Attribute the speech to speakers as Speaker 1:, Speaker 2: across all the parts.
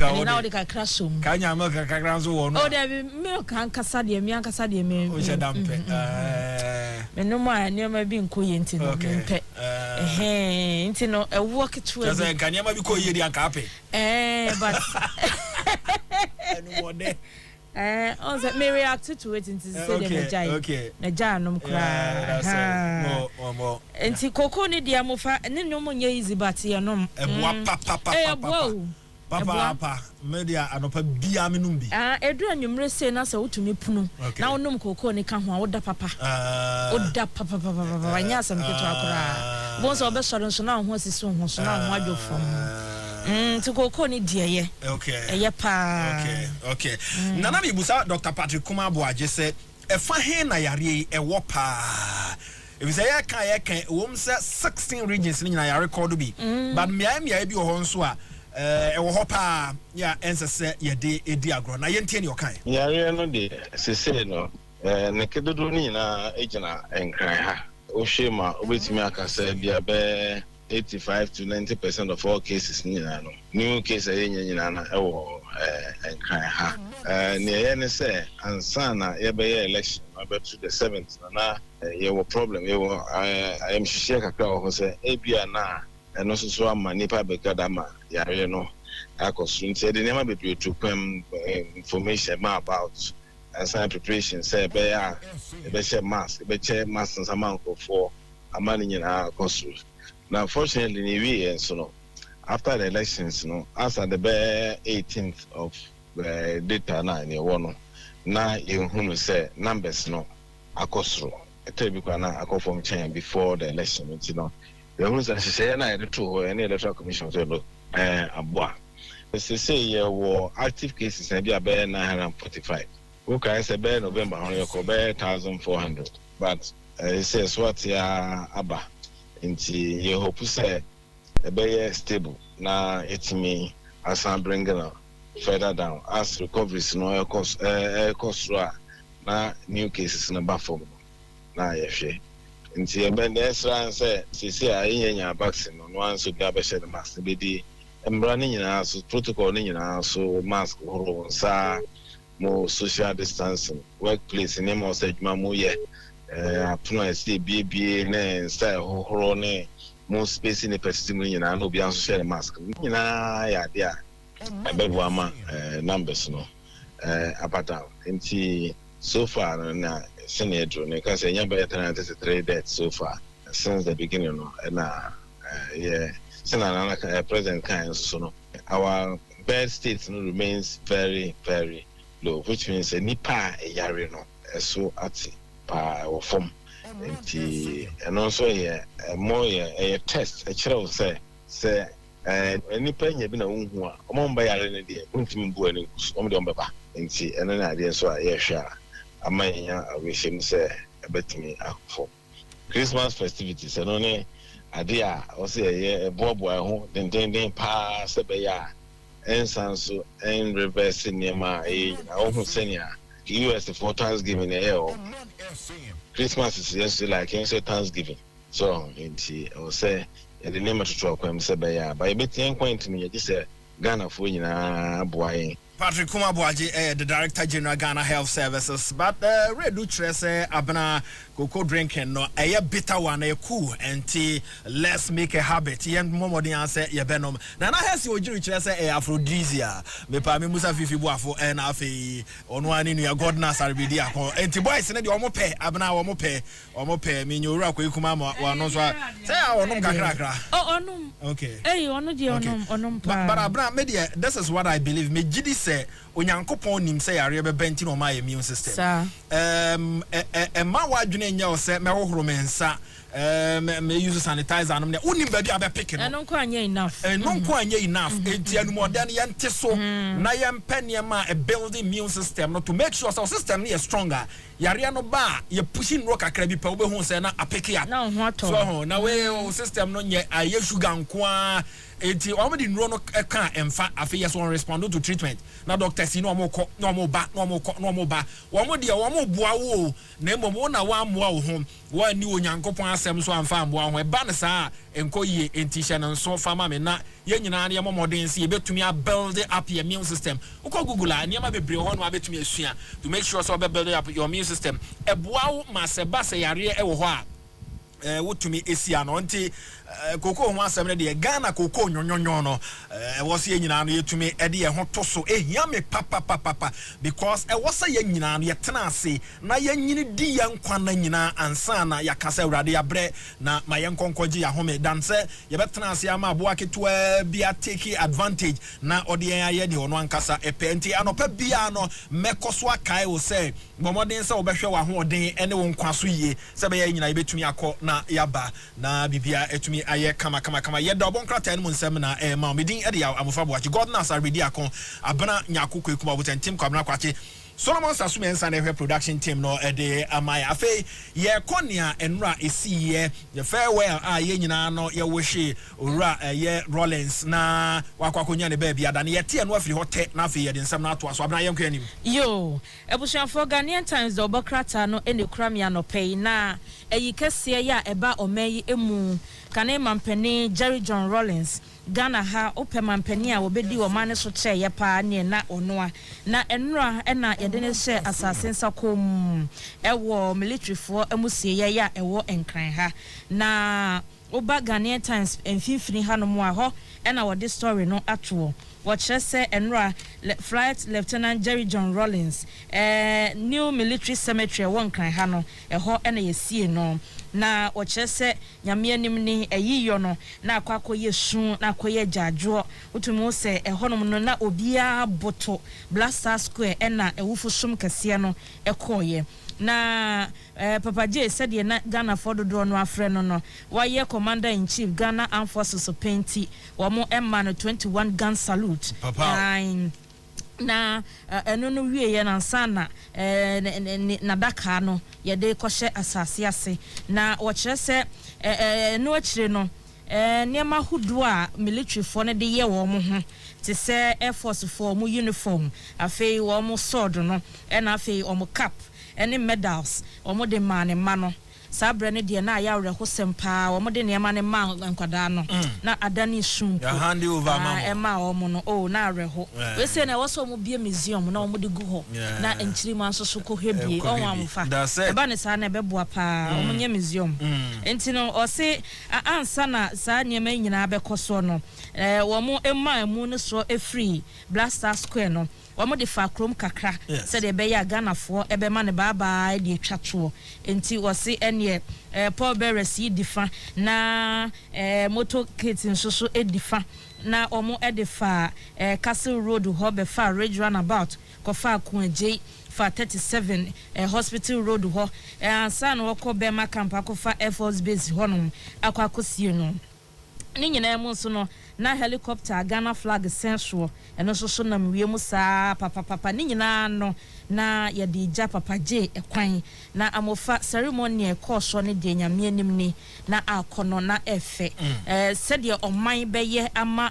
Speaker 1: And now they can crash him.
Speaker 2: Can you make a crash or no?
Speaker 1: Oh, there be milk and Cassadia, me and Cassadia, me. No more, never been coyent. Okay. Hey, no, a walk it through.
Speaker 2: Can you ever be called Yedi and Cape?
Speaker 1: But. Also, may react to it into the okay. Najanum cry. More. And see, Coco need the amofa, and then no more easy, but you know, Papa, media and opa biaminumbi. Edran, you may say, Nasa to me puno. Now, no Coco, ni come Oda Papa. Oda Papa, Yasam Ketra. Once or best so now, what's his son, so now, what you from. To go call it dear, okay. Okay. Nana Busa, Dr. Patrick Kumabo just said, a fine yari, a whopper. If you say I can, 16 regions in a record to be, but me, I be Honswa, a whopper, yeah, answer said, ye de a diagram. I intend your kind.
Speaker 3: Yeah, no, dear, say no, Nekedonina, Agena, and cry. Oshima, which me I can say, be a bear. 85 to 90% of all cases new case and cry ha near any say and sana election about to the 7th na your problem I am share kakra ho say ebia na eno so ama nipa bekadama yare no akosun say the name be to come information about and preparation say be share mask and some uncle for amani na akosun. Now, unfortunately, we and so after the elections, as at the 18th of data na in one, now you who say numbers akosro. I tell you, I go from China before the election, the rules that she say, and I do any electoral commission to look abwa. They say you were active cases and be about 945. Who can say by November on your 1,400, but it says what ya abba. Inti ye hope say a be stable na it me as I'm bringing further down as recoveries no cost na new cases na bafom na ye hwe inti e ben dey say ayenya vaccine no one so ga be share mask be di embra ni nyina so protocol ni nyina so mask horo sa mo social distancing workplace ni mo say djuma mo ye apno say bie na style horo ne mo space in the testimony na no be an share mask na ya dia abegwa ama numbers no apata nti so far na senator ne ka say nyamba 33 deaths so far since the beginning no na yeah senator president kan so no our bed state no remains very very low, which means nipa yare no so ati pa or form and also here more a test a child say any penny been a woman among by yare the ultimate boy on baba and see and an idea so I share a man I wish him say a bet me for Christmas festivities and only idea or say a bob boy then pass a bear and sanso and reverse near my almost senior US for Thanksgiving Christmas is just like Thanksgiving. So I will say the name of the truck when say by a bit point to me this Ghana for boy.
Speaker 2: Patrick Kumabuaji, the Director General Ghana Health Services, but Red Duchess Abna Cocoa drinking no a bitter one, a cool and tea. Let's make a habit. Yen Momodian say ya venom. Nana has your jury a aphrodisia. Me pa me musa fifi buafo and afi on one in your godness are be and to boys and the omope abna omope mean you rock with Kumama or no say our no kakra. Oh no. Okay. Hey, on the but Abna media, this is what I believe. Me Gidi say Onyankopon nim say arebe benti no my immune system. Ma wadwene nya o say me hohoro mensa me use sanitizer anum ne unim ba bia be pick no.
Speaker 1: No kwa anya enough.
Speaker 2: No kwa anya enough. Enti anumode ne yente so na yempe ne ma a building immune system no to make sure our system is stronger. Yare no ba ye pushing rock akra bi pa obehu say na apeke ya.
Speaker 1: Na ho ato.
Speaker 2: So na we system no nye aye sugar nko enti omedi nro no ka emfa afi yes one respond to treatment na doctors no omoko no omoba wo mo de wo mo bua wo na emomo na wa moa wo ho wa ni onyankopon asem so amfa amboa ho e ba ne saa enkoyie entisha no so fama me na ye nyina na ye momoden se ye betumi a build up your immune system uko google a niam bebre ho no abetumi asua to make sure so be build up your immune system eboa ma se ba se yare e wo ho a wotumi esia no nti koko ho asem ne de Ghana koko nyonyonyo no was ye nyina no yetumi e de ho to so ehia me papa because was ye nyina no yetena ase na ye nyini di ya nkwa na nyina ansa na yakasa urade yabre na maye nkonkoji ya home dan se ye betena ase ama aboa ketua bia take advantage na ode ya ye de ono ankasa epenti anopa bia no mekoso akai wo se momoden se obehwe wa ho oden ene wo nkwa so yie se be ye nyina ye betumi akọ na yaba na bibia etumi aye kama ye do bonkrata en munsem na ma medin e de amofa boachi god na saredi akon abana nyakoko ekuma botentim kwabna kwache Solomon Sasume nsa na ehwe production team no de amaya afei ye konia enra esi ye farewell ye nyina no ye wohwe owura ye Rawlings na wakwakonya ne ba bia da ne ye tie no afiri hote na afei ye de nsam na ato aso abana ye nkwanim
Speaker 1: yo ebusuafo Ghanaian Times do bokrata no ene kramia no pay na eyikese ya eba omayi emu kane mampeni Jerry John Rawlings Ghana ha opemampeni a obedi Oman so che ye pa ne na onoa na enra na ye de ne hye asasensa kom ewo military for emusie ye ya ewo enkran ha na oba Ghanaian Times enfifini ha no mo a ho na wo de story no atwo what say enra Flight Lieutenant Jerry John Rawlings new military cemetery won kan ha no ho na yesie no na ochese nyame anim ni ayiyo no na akwakoye sun na akoye jajo utumu se ehonom no na obia boto Blaster Square na ewufusum kase no ekoye na Papa J said ye na Ghana for the drone no afre no waye commander in chief Ghana Armed Forces so penti wo mo emma no 21 gun salute na eno no wie ye na sana na daka no ye de kohye asase ase na wo kire se no akire no niam ahodo a military for ne de ye wo mo ho te se Air Force for mo uniform afei wo mo sword no na afei o mo cap any medals o mo de man no sabre ne de na ya werho sempa o mo de ne ma ne ma nkwada no na adani sumpo
Speaker 2: ya hand over
Speaker 1: ma o mo no o na werho we say na wo so mo bie museum na o mo de gu ho na enchiri man so so ko hwebie o wan fa e ba ne sa na be boa pa o mo nye museum enti no o se ansa na sa niam nyina be koso no wo mo emma emu no so free Blaster Square no wamo de fa krom kakra se de be ya Ghana fo ebe ma ne baba de twatwo enti wo se ene Paul Beres yi difa na motor kit nso edifa na omo edifa Castle Road ho be fa Ridge Runabout ko fa Kunje fa 37 Hospital Road ho ansa no ko be ma camp akofa Air Force Base ho no akwakosie no ni nyina mu so no na helicopter Ghana flag sensual eno so na wiem saa papa ni nyina no na ye di ja Papa J ekwan na amofa ceremony e course ne de nyame anim ni na akono na efe said ye oman beye ama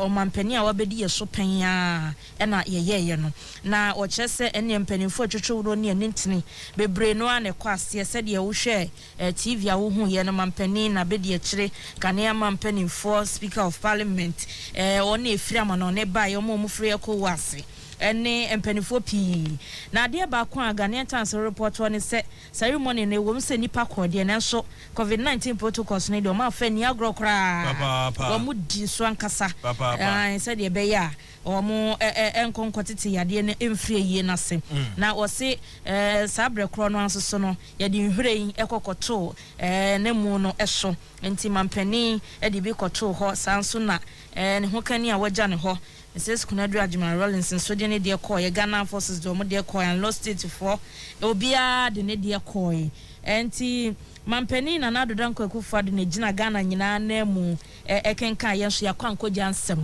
Speaker 1: omanpani a wabedi ye so pan a na ye no na o chese ene mpanimfo twetwe ne ntini bebre no ane kwase said ye wo hwe TV a wo hu ye no mampani na bedi e kire kane mpanimfo Speaker of Parliament on efiri amano ne ba ye mo mufri ekowase ene empanifo pi na de ba kwa Ghanaian Times report on se ceremony ne wom se nipa kode ne so COVID-19 protocols ne do ma fa ni agro kra wo mu di so ankasa se de be ya o mu enkonkotete yade ne emfie yie na se na wo se sabre kro no anso no ye de nhwirein ekokoto ne mu no eso enti mampani e de bi koto ho sanso na ne ho kani a waja ne ho says Kunadu Ajman Rawlings and so de dear coy Ghana Forces do mo dear coy and lost it for obia de ne dear coy enti mampani na nado danko Kufuor de ne gina Ghana nyina na mu ekenka yenso yakwanko jansem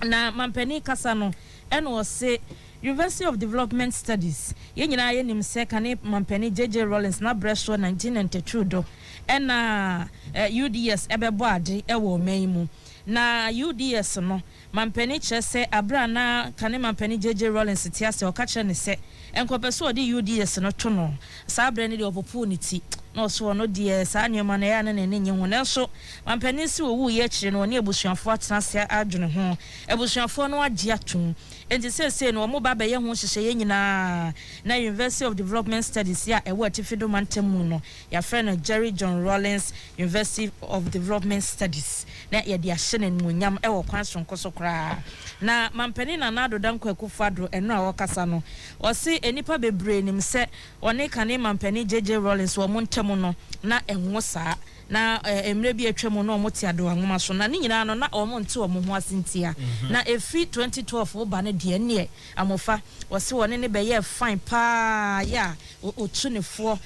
Speaker 1: na mampani kasa no eno se University of Development Studies ye nyina ye nim se kane mampani JJ Rawlings na breast 1992 do ena UDS ebebo ade ewo maimu na UDS no mampani chese abra na kane mampani JJ Rawlings tiase o ka che ne se enkopeso odi UDS no to no sa abra ne de opportunity no so no die saa nneɛma na ya na ne nye ho nanso mampani si owu ye kyire no ne abusuafo atena se adwene ho abusuafo no agye atum enti sese no mo ba be ye ho hyehye nyina na University of Development Studies ya ewo atifido mantemu no ya friend Jerry John Rawlings University of Development Studies na ya dia hyene nwonyam ewo kwanso nkoso kra na mampani na nado danko Kufuor eno a wokasa no o si enipa bebre nim se one kane mampani JJ Rawlings wo montemu no na enwo saa na emre bi atwam no omo ti ado anwoma so na ne nyina no na omo nte omo ho asentia na efi 2012 oba ne de ne amofa wose wone ne be ye fine pa ya otunefo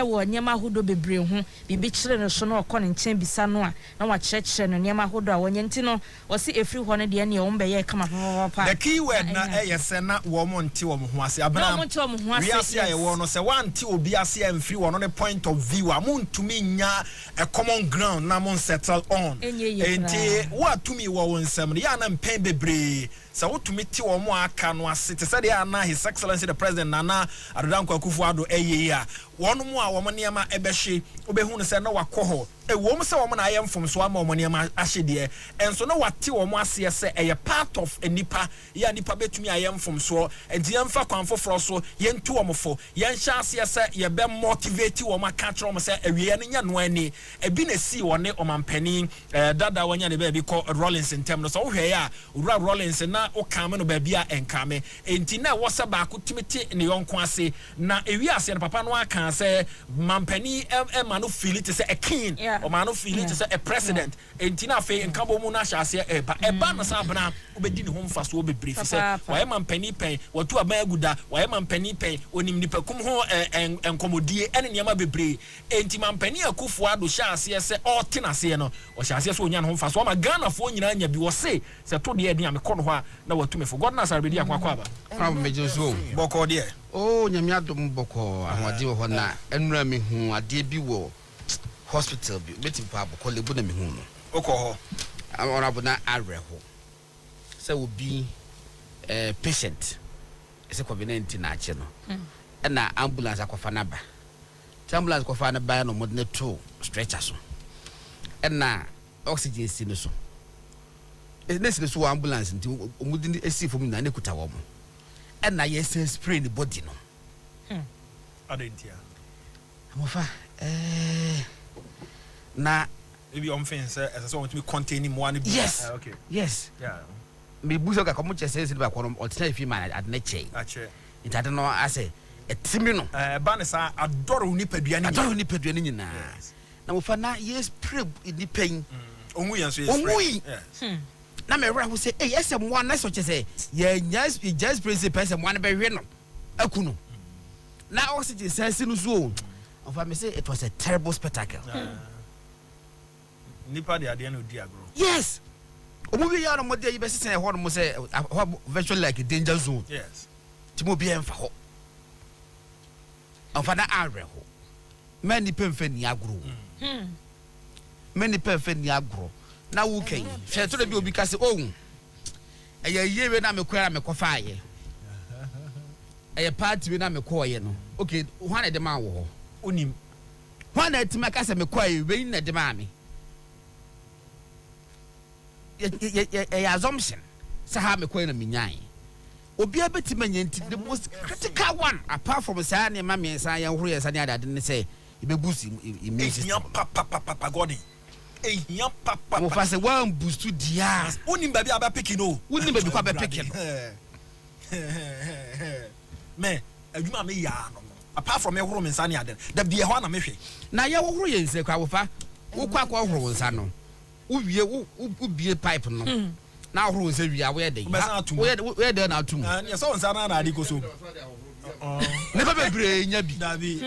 Speaker 1: wo nyema hodo bebre ho bibi kire no so na okọ ne nchen bisa no a na wa kire no nyema hodo a wonye nti no wose efi ho ne de ne omo be ye kama pa
Speaker 2: the keyword na yese na wo mo nte omo ho ase abana we ase aye wo no se wanti obi ase amfiri wo no ne point of view amuntumi nya a common ground na mon settle on enti what to me wo wonsam ya na mpem bebre sa wotumi ti wo mo aka no ase te said ya na his excellency the president Nana Adodankwa Kufuor eye ya wonu mu a wo niam ebehwe obehu no se na wakoho wo mo se wo na ayemfom so ama wo niam ahyede enso na wate wo mo ase se eye part of enipa ya nipa betumi ayemfom so enti yemfa kwanfoforo so yentu wo mofo yenhya ase se ye be motivate wo maka kro mo se awie no nya no ani ebi na si wo ne omampani dada wanya ne be bi ko Rawlings intem no so wo hwe ya Rawlings na o kame no ba bia enkame enti na wo se ba ko timiti ne yonko ase na ewi ase no papa no aka se mampani ma no feel it say a king or man no feel it say a president enti na fe nkabo mu na hya ase eba no sa bana obedi ne ho mfa so obebre fi se why mampani pen watu aba aguda why mampani pen onim nipa kum ho enkomodie ene niam bebre enti mampani Kufuor hya ase se o tena se no o hya ase so onya no mfa so ma Ghana fo nyina nya bi wo se to de ade amekọ no ho na watumi for God na sarabedi akwa aba
Speaker 4: from mejoso
Speaker 2: boko de
Speaker 4: oh nyame adom boko ahwade wo na enura me hu ade bi wo hospital bi betim pa boko lebu na me hu no
Speaker 2: okọ ho
Speaker 4: ona bona areho se obi patient ese COVID-19 na ache no na ambulance akwafa na ba ambulance akwafa na ba no modne to stretcher so na oxygen si no so nesi so ambulance nti omudi esi fom na ne kuta wo mo na yes spray the body no
Speaker 2: adentia
Speaker 4: amofa na
Speaker 2: maybe on fence as so want me contain him one
Speaker 4: yes
Speaker 2: okay
Speaker 4: yes
Speaker 2: yeah
Speaker 4: me buso ka komo chese se ba kono o tena fi man at na che
Speaker 2: ache
Speaker 4: it had no ase etimi no
Speaker 2: ba ne sa adoro nipadua ni
Speaker 4: nyina na mofa na yes spray ni pain
Speaker 2: onwu yan so yes spray
Speaker 4: na me ra ho say eh yes one na so che say ye just principle say one be hwe no akunu na oxygen sense no so of I say it was a terrible spectacle
Speaker 2: nipa de ade na odi agro
Speaker 4: yes omubi ya no mode yi be sesen ho no mo say virtually like a danger zone
Speaker 2: yes
Speaker 4: timo bi emfa ho of na are ho many pemfa ni agro many pemfa ni agro na wo kan hwe to bi obi ka se oh eye yewe na me kwara me kofa aye eye party we na me ko ye no okay hwan de ma wo ho
Speaker 2: onim
Speaker 4: hwan etima ka se me ko aye we na de ma me ye assumption sa ha me ko na me nyan obi abetima nyanti the most critical one apart from sa na ma me sa ye horo ye sa ne adade ne say ibebusi image
Speaker 2: papa godi ehia papa
Speaker 4: mo fa se wan boost dia
Speaker 2: onim ba bi aba pikin o
Speaker 4: onim ba bi kwa ba pikin
Speaker 2: me adwuma me ya no apart from ehoro me nsa ne ade da bi ehwa na me hwe
Speaker 4: na ye horo ye nse kwa wo fa wo kwa horo nsa no wo bie pipe no na horo nsa wi awo ye de wo ye de na atum
Speaker 2: ne so nsa na ade ko so
Speaker 4: ne ba bebre nya bi
Speaker 2: dabi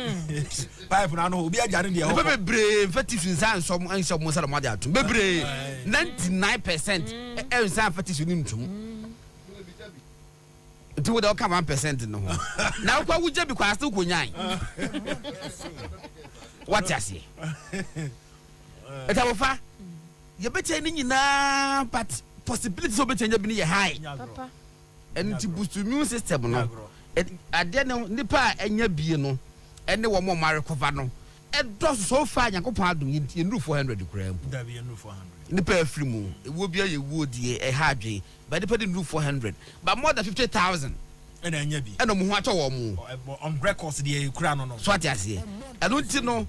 Speaker 2: pipe na no obi ajare de
Speaker 4: ne ba bebre fatis nsa nsom mo sala mo ade atum bebre 99% nsa fatis ni ntum nti wo da ka 1% no ho na kwa wo jabi kwa ase ko nyan what you say eta wo fa ye bete ni nyina but possibility so bete nya bi ni ye high
Speaker 1: papa
Speaker 4: and to boost immune system no ade no nipa anya bie no ene wo mo recover no does so far Yankopon adum you 400 gram.
Speaker 2: That be a new 400.
Speaker 4: In the perfume, it will be a wood a hardly, but the putting 400, but more than 50,000.
Speaker 2: And then you be.
Speaker 4: And on what or more
Speaker 2: on records the crown on
Speaker 4: Swatias. I don't know.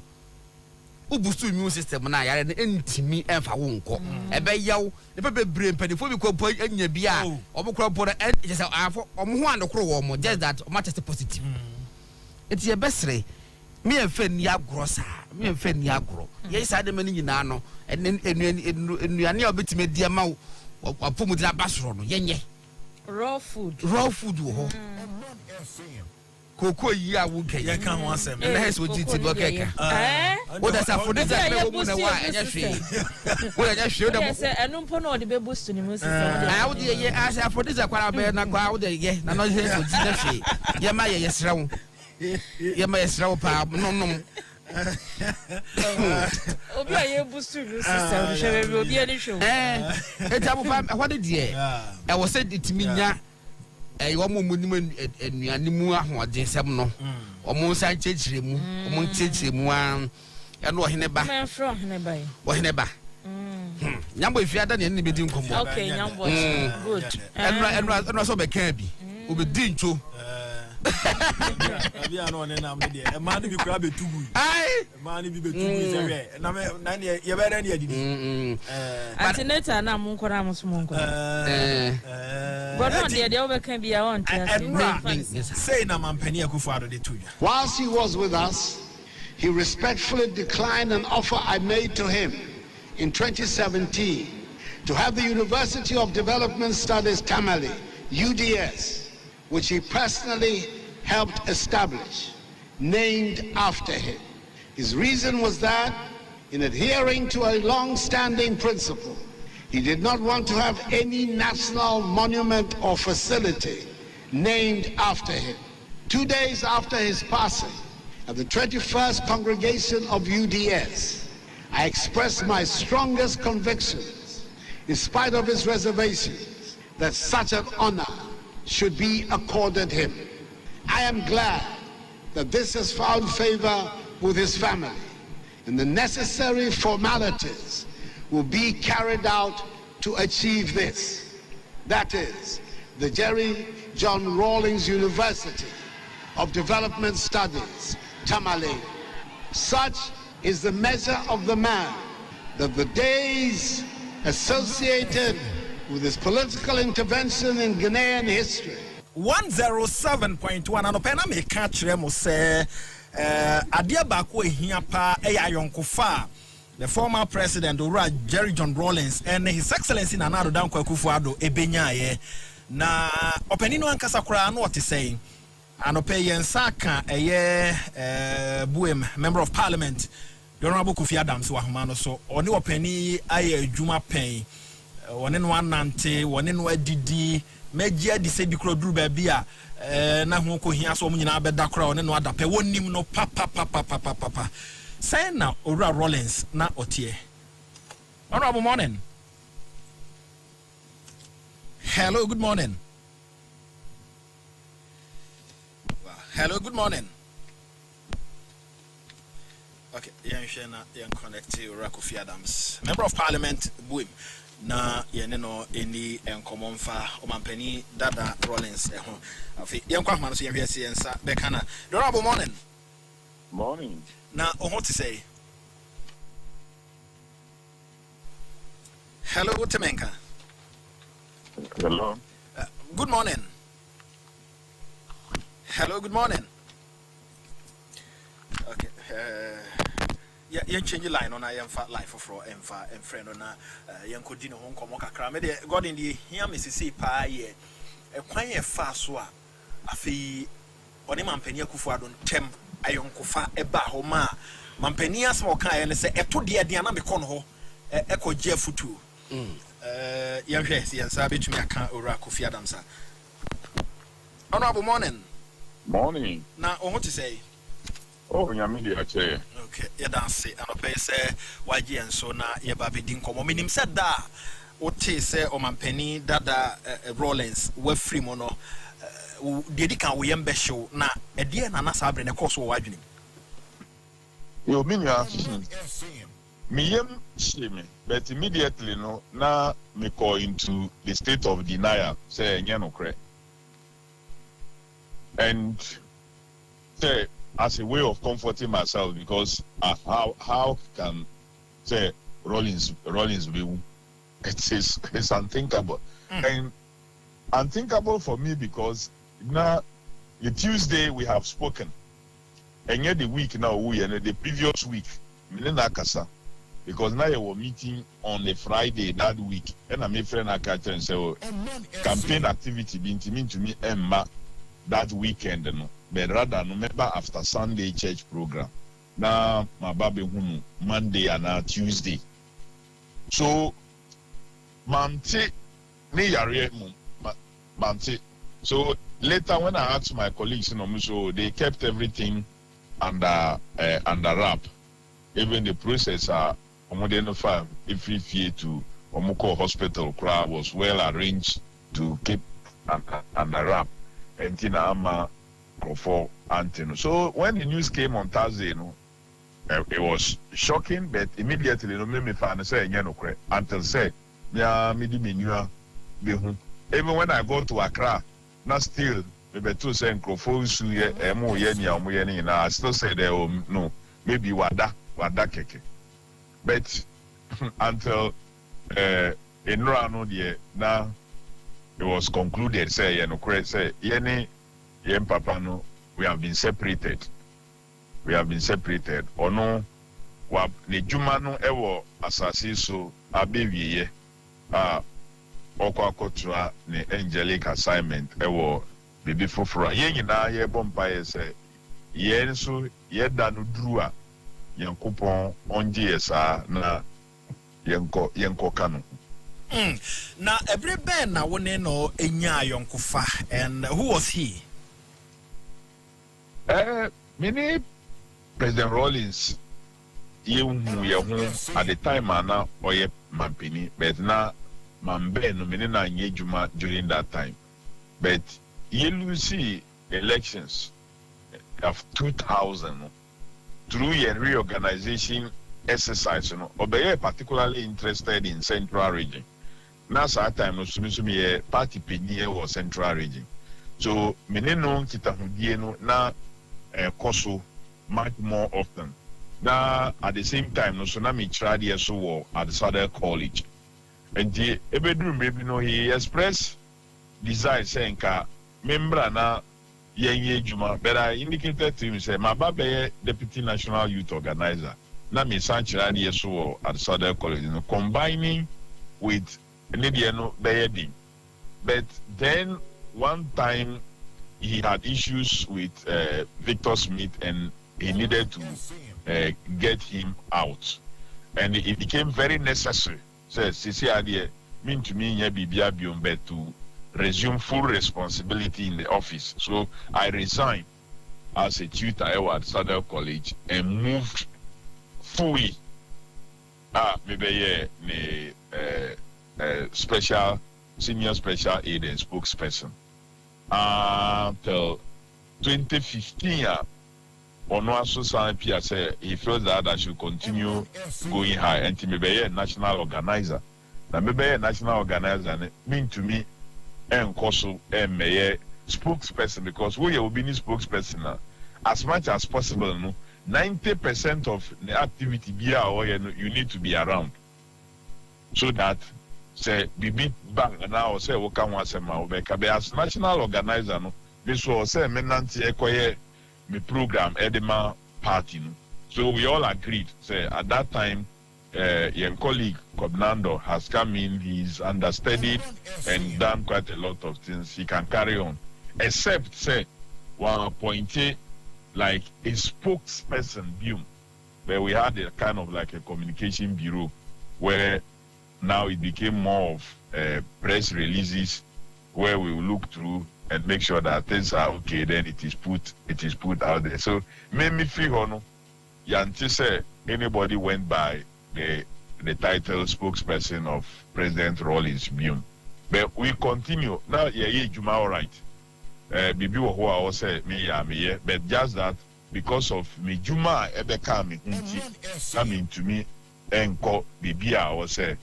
Speaker 4: Ubustu immune system na ya ntimi emfa wo nko ebe yaw ne pepe brain pedifo bi ko po anya bia obukro po na just afo omo ho andokro wo mo just that o test positive it ye besre me enfa ni agro sa me enfa ni agro ye sa de mani nyina no enuane obetime dia ma apomu dina basoro no yenye
Speaker 1: raw food
Speaker 4: wo ho Koko yi a wo ke
Speaker 2: ye kan ho asem
Speaker 4: na hes wo titi bo keka wo da sa for this na wo na wa enya hwe wo enya hwe da
Speaker 1: yes enu mpo na odi be boost ni mo system
Speaker 4: wo de ye asa for this kwara be na kwa wo de ye na no hes wo titi na hwe ye ma ye yesra wo pa no
Speaker 1: obi a ye boost ni system hwe be obi ani hwe
Speaker 4: etabu pa what did ye e wo said itimi nya wo mo munim enuane mu ahoode sem no omo san chechire mu omo chechire mu an ya no ohene ba
Speaker 1: me fro
Speaker 4: ohene ba nyambo ifiada ne be di nkomo
Speaker 1: okay nyambo good
Speaker 4: enu so be kan bi obedi ncho
Speaker 2: abi ano ne nam de e ma ne bi kura be tugu
Speaker 4: ai
Speaker 2: e ma ne bi be tugu se we na me na ne ye be ne adidi
Speaker 1: antinata na mo nkora mo so mo nkora but on the over can be on
Speaker 2: say na mampani Kufuor de tuja.
Speaker 5: Whilst he was with us, he respectfully declined an offer I made to him in 2017 to have the University of Development Studies Tamale, UDS, which he personally helped establish, named after him. His reason was that, in adhering to a long-standing principle, he did not want to have any national monument or facility named after him. 2 days after his passing, at the 21st congregation of UDS, I expressed my strongest convictions, in spite of his reservations, that such an honor should be accorded him. I am glad that this has found favor with his family, and the necessary formalities will be carried out to achieve this. That is, the Jerry John Rawlings University of Development Studies, Tamale. Such is the measure of the man that the days associated with his political intervention in Ghanaian history.
Speaker 2: 107.1 anopena me ka kire mo se adia ba ko ehia pa eya yonkofa the former president Ora Jerry John Rawlings and his excellency Nana Addo Dankwa Kufuor ebenyaye na openi no ankasa kura no ote sei anope yensa ka buem member of parliament the honorable Kofi Adams wa homa no so oni openi aye adwuma pen one no anante one no adidi megia di se bi kro duru ba bia na ho ko hia so mo nyina beda kra one no adape wonim no papa say na Ora Rawlings na otie. Honorable morning. Hello, good morning. Hello, good morning. Okay, yan connect to Ora Kofi Adams, member of parliament buim na yene no eni enkomonfa omampani dada Rawlings ho afi yan kwa ma no so yan hwese yensa be kana. Honorable morning.
Speaker 3: Morning.
Speaker 2: Now, what to say? Hello, Temenka.
Speaker 3: Hello.
Speaker 2: Good morning. Hello, good morning. Okay. You change your line on I am fat life for and friend on young Codino Hong Kong Kakra. God in the here, Mississippi, pie, a quiet fast one. I feel on him and Penny Kufuor don't tempt. Ayon kofa eba homa mampania small kan say eto de adeana me kon ho eko je futu ya hwe si yansa betumi aka Ora Kofi Adams. Honorable morning.
Speaker 3: Morning.
Speaker 2: Na oho to say
Speaker 3: oh nyame dia che
Speaker 2: okay ya dance anope say waje enso na ye ba bedi nkomo minim said da ote say o mampani dada Rawlings wa free mo no dedi kan wo yembe show na ede na na sabre ne course wo adwene
Speaker 6: You mean me shame, but immediately no now me go into the state of denial. Say no cre. And say as a way of comforting myself because how can say Rawlings view it's unthinkable. And unthinkable for me because now the Tuesday we have spoken. And yet the week now the previous week because now you were meeting on a Friday that week and I'm a friend I catch and say campaign activity being to me Emma that weekend no but rather no remember after Sunday church program now my baby Monday and Tuesday so Mante ne yare Mante so later when I asked my colleagues so they kept everything under wrap. Even the process if to Omoko Hospital crowd was well arranged to keep under wrap. And Tina Ama Kufuor Antino. So when the news came on Thursday, it was shocking, but immediately made me find say until say even when I go to Accra, not still maybe two saying Kufuor I still say no, maybe wada keke. But until in Rano now it was concluded say say papa no we have been separated. Or no the juma no ewo asasi so abewie okwakotra ne angelic assignment ewo bibi foforo ye nyina ye bompa ye say ye nso ye da no duru a yankopon onje esa na yenko kanu.
Speaker 2: Now every ben na wone no enya yonkofa and who was he?
Speaker 6: Many President Rawlings at the time ana oye mampini but na mambe no many na nyejuma during that time but you see elections of 2000 through a reorganization exercise obey particularly interested in central region na sa time no sumi party penny was central region so many no kitahudie no na koso much more often na at the same time no so na me tried here so at the Southern College and the ebedru maybe no he expressed desire saying ka member na yenye juma but I indicated to him say my baba deputy national youth organizer na me sanchira here so at the Southern College combining with Nidiano Bayedi. But then one time he had issues with Victor Smith and he needed to get him out. And it became very necessary. So, Sisi Adie, mean to me, to resume full responsibility in the office. So I resigned as a tutor at Southern College and moved fully. Maybe senior special aid and spokesperson. Till 2015, Onoaso Sanpia said he feels that I should continue going high and to be a national organizer. Now, maybe a national organizer mean to me and Koso and Mayor spokesperson because we will be the spokesperson as much as possible. No, 90% of the activity you need to be around so that say bibi bang now say we can want some as national organizer no this was say menanti ekoye me program edema party no. So we all agreed say at that time your colleague Cobnando has come in, he's understudied and done quite a lot of things, he can carry on except say one appointee like a spokesperson view where we had a kind of like a communication bureau where now it became more of press releases where we will look through and make sure that things are okay, then it is put out there. So made me feel Yanti say anybody went by the title spokesperson of President Rawlings Bium. But we continue. Now Juma all right. Bibi Wahua say me but just that because of me Juma Ebeka me coming to me and call Bibia or say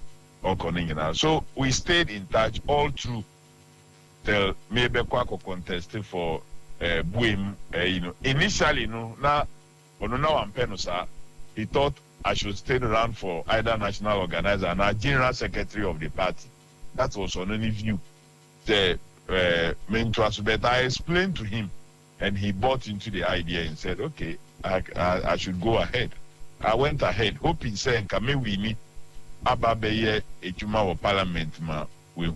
Speaker 6: so we stayed in touch all through till maybe Kwako contested for Buim, initially now I'm Penosa, he thought I should stay around for either national organizer and general secretary of the party. That was on any view. The main trust, but I explained to him, and he bought into the idea and said, "Okay, I should go ahead." I went ahead, hoping saying, "Kame we ni ababeye ejuma or parliament ma we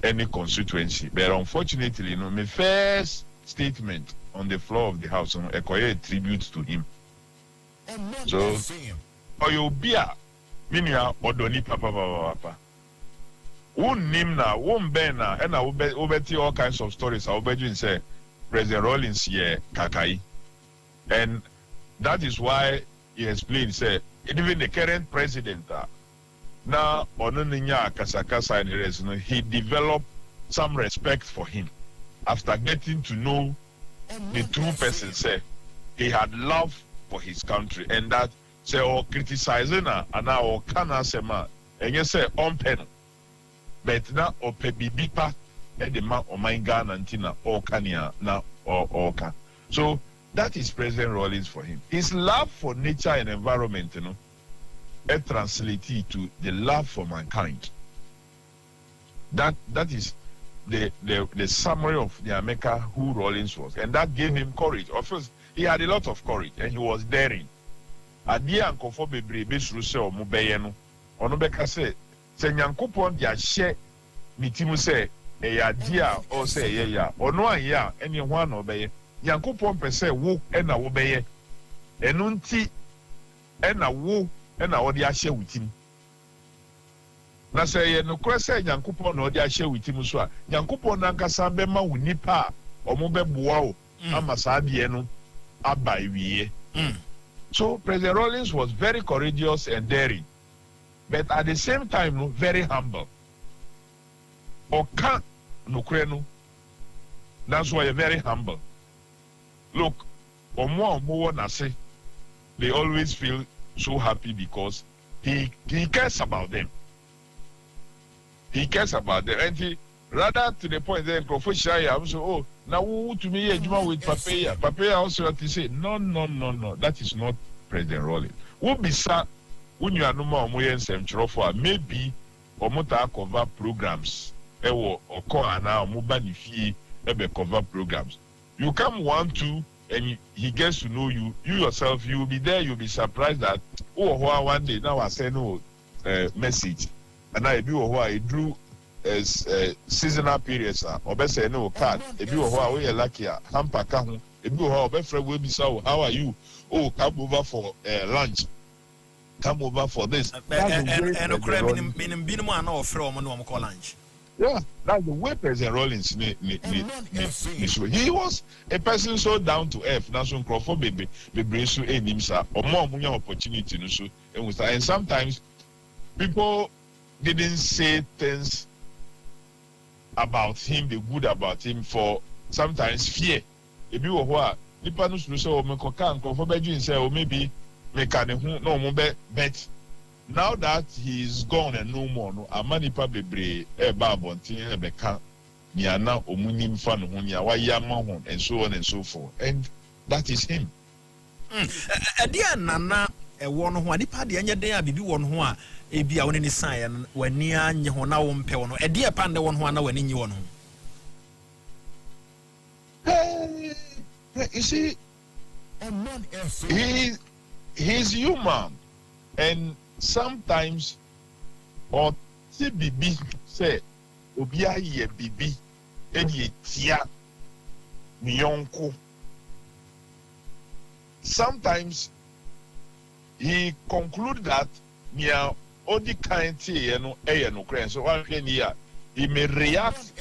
Speaker 6: any constituency." But unfortunately, my first statement on the floor of the house, I tribute to him. So, Oyobia, minia odoni papa. Won name na, won ben na, and I will bet all kinds of stories. I will bet you say President Rawlings here, Kakai. And that is why he explained, say, even the current president, now, Ononinya Kasakasa and the rest, he developed some respect for him. After getting to know the true person, say, he had love for his country, and that, say, or criticizing her, and now, or kana sema, and you say, on pen. But now, or pebibipa, and the man, or my Ghana, and Tina, or Kania, now, or Ka. So, that is President Rawlings for him. His love for nature and environment, it translates to the love for mankind. That is the summary of the America who Rawlings was, and that gave him courage. Of course, he had a lot of courage, and he was daring. Adia and Kufuor bebre besru se o mubeyeno. Ono beka se nyankopon dia hye mitimu se adia o se ya. Ono anya ene ho na obeye. Nyankopon pese wo na wo beye. Eno nti na wo na wo dia hye wutim. Na se ye no kwese nyankopon na wo dia hye wutim so a nyankopon na nkasa be ma wunipa omo be boa o ama saadie no abai. So President Rawlings was very courageous and daring, but at the same time, very humble. Oka nukrenu. That's why very humble. Look, Omo Nase, they always feel so happy because he cares about them. He cares about them, and he rather to the point that Kufuor I'm so oh now to me with Papaya also to say no. That is not President Rawlings. Who be sir when you are no more for maybe Omota cover programs. Or now Mubanifi cover programs. You come 1, 2 and he gets to know you. You yourself, you will be there, you'll be surprised that one day now I send message. And I do I drew as seasonal periods or best no card. If you are we lucky, hamper come. If you are better, will be so. How are you? Oh, come over for lunch. Come over for this.
Speaker 2: And a crab in Binman or from no call lunch.
Speaker 6: Yeah, that's the way President Rawlings he was a person so down to earth. Now, some Kufuor baby, so enimsa or more opportunity. And sometimes people didn't say things about him, the good about him, for sometimes fear. If you were nipa no so me koka Kufuor beju say or maybe make no bet now that he is gone and no more no amanipa bebre e ba bontin e beka niana omunim fa no ho nia wa yama ho and so on and so forth, and that is him.
Speaker 2: Edia nana e wo no ho adipa de anya den a bibi wo no ho a e bia woni ni san wani anye ho na wo mpe wo no edia pa de wo no ho na wani nyi wo no.
Speaker 6: You see, he's human, and sometimes or si bibi say obia ye bibi eni tia miyonko. Sometimes he conclude that near only kind so one here he may react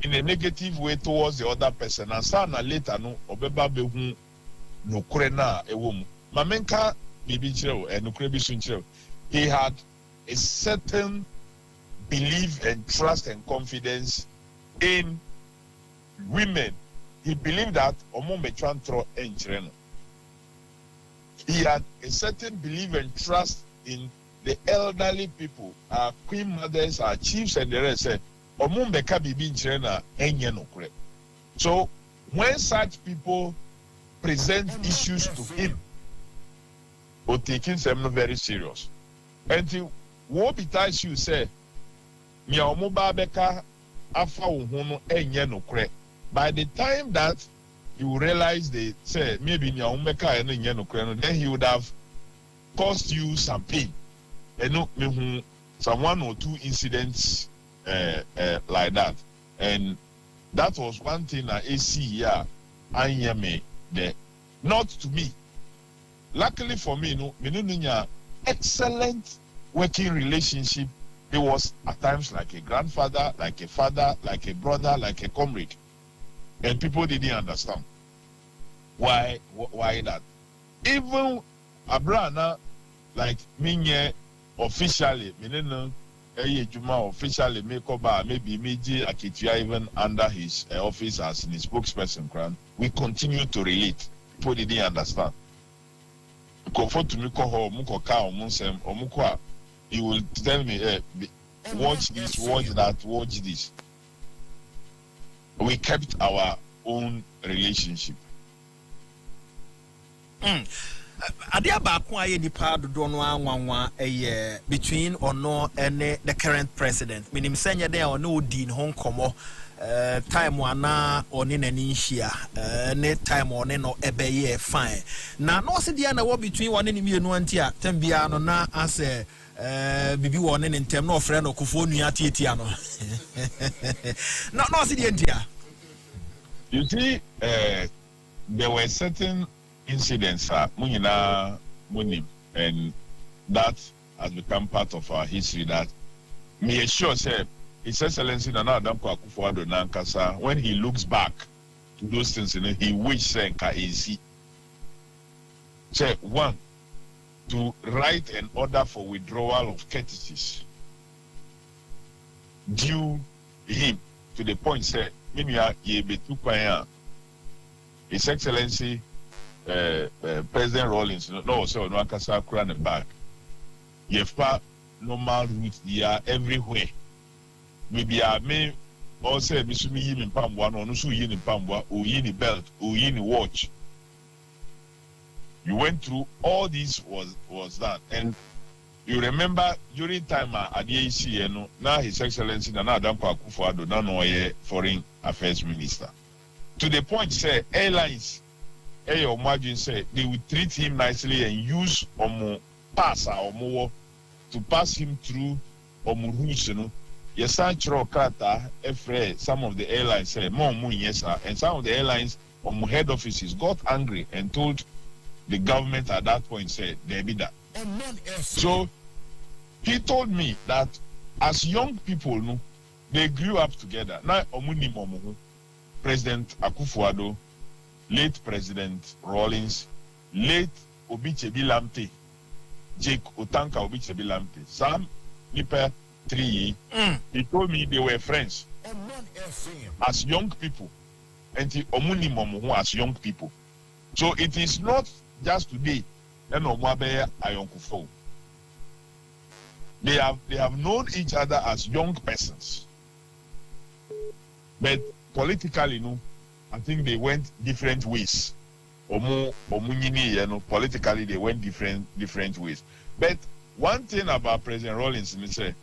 Speaker 6: in a negative way towards the other person, and sana later no obeba behu no krena ewom mamenka bibi chiro and no krebi sunchiro. He had a certain belief and trust and confidence in women. He believed that omo me twantro enchire no he had a certain belief and trust in the elderly people, our queen mothers, our chiefs, and the rest. So when such people present issues to him, or taking them very serious, and what besides you say, by the time that you realize they say maybe then he would have caused you some pain. And some 1 or 2 incidents like that. And that was one thing I see here. Not to me. Luckily for me, excellent working relationship. It was at times like a grandfather, like a father, like a brother, like a comrade. And people didn't understand why that. Even Abrana, like me, officially, officially maybe Meiji Akitia even under his office as his spokesperson, we continue to relate. People didn't understand. He will tell me, watch this, watch that, watch this. We kept our own relationship.
Speaker 2: Adia baako aye nipa dodo no anwanwa between ono and the current president. Minim senya dey ono odi ne ho nkomo time wana oni nani hia ne time oni no ebeye fine. Na no se dia na wo between one ne mienu anti a tambia no na ase bibi one ne ntem no frɛ no Kufuor nua tietia no. No se dia ntia.
Speaker 6: You see, there were certain incidents, and that has become part of our history. That me sure say His Excellency Nana Adamko Kufuor Nankasa, when he looks back to those things, he wishes easy. Say one, to write an order for withdrawal of courtesies due him to the point say His Excellency President Rawlings no so no akasa kura ne bag yefa normal route there everywhere maybe I may also be sumi yi mpambwa no so yi ni mpambwa o yi ni belt o yi ni watch. You went through all this was that, and you remember during time at the ACN now His Excellency Nana Adamko Kufuor no Foreign Affairs Minister, to the point say airlines imagine say they would treat him nicely and use pass or to pass him through rules, yes, some of the airlines say yes, and some of the airlines head offices got angry and told the government at that point said they be that. So he told me that as young people, they grew up together. Now President Kufuor, late President Rawlings, late Obichebi Lamte, Jake Otanka Obichebi Lamte, Sam Nipa 3, he told me they were friends as young people, and he omuni momo as young people. So it is not just today and Omwabe Ayon Kufuor. They have known each other as young persons, but politically, I think they went different ways. Politically, they went different ways. But one thing about President Rawlings, he said,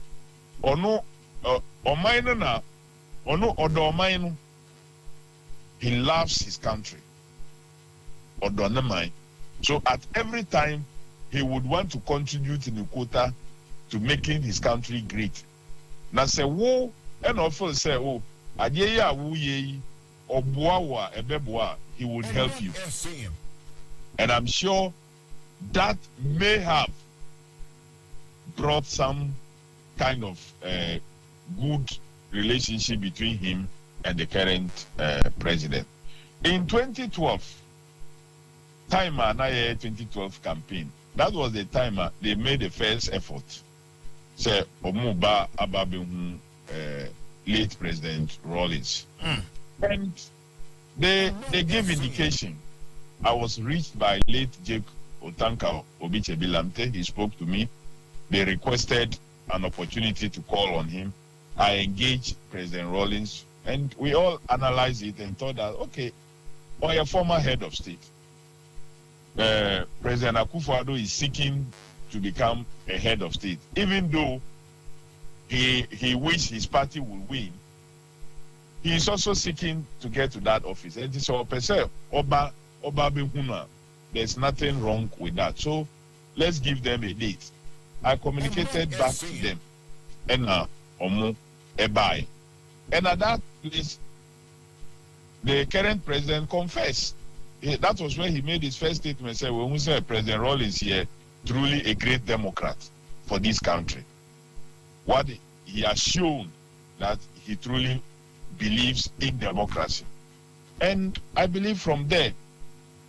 Speaker 6: he loves his country. So at every time, he would want to contribute in the quota to making his country great. Now say, whoa, and also say, oh, adeya wuye obuawa ebeboa, he would help you. And I'm sure that may have brought some kind of good relationship between him and the current president. In 2012, 2012 campaign, that was the time they made the first effort. Say, Omuba Ababehu, late President Rawlings. And they gave indication. I was reached by late Jake Otanka Obichebilamte. He spoke to me. They requested an opportunity to call on him. I engaged President Rawlings, and we all analyzed it and thought that, okay, or a former head of state, President Kufuor is seeking to become a head of state, even though he wished his party would win. He is also seeking to get to that office. And it's all per se, Oba Behuna. There's nothing wrong with that. So let's give them a date. I communicated back to them. And Omu Ebai. And at that place, the current president confessed. That was when he made his first statement. Said, when we say President Rawlings here, truly a great Democrat for this country. What he has shown that he truly believes in democracy. And I believe from there,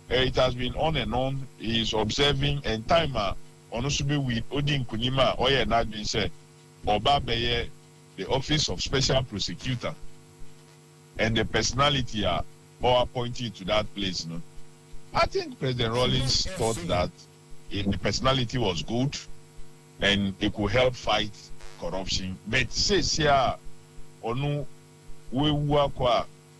Speaker 6: it has been on and on. He is observing and timer on with Odin Kunima, Oye Nadin said, Obabeye, the office of special prosecutor, and the personality are all appointed to that place. No? I think President Rawlings thought that the personality was good and it could help fight corruption. But says here, Onu, we work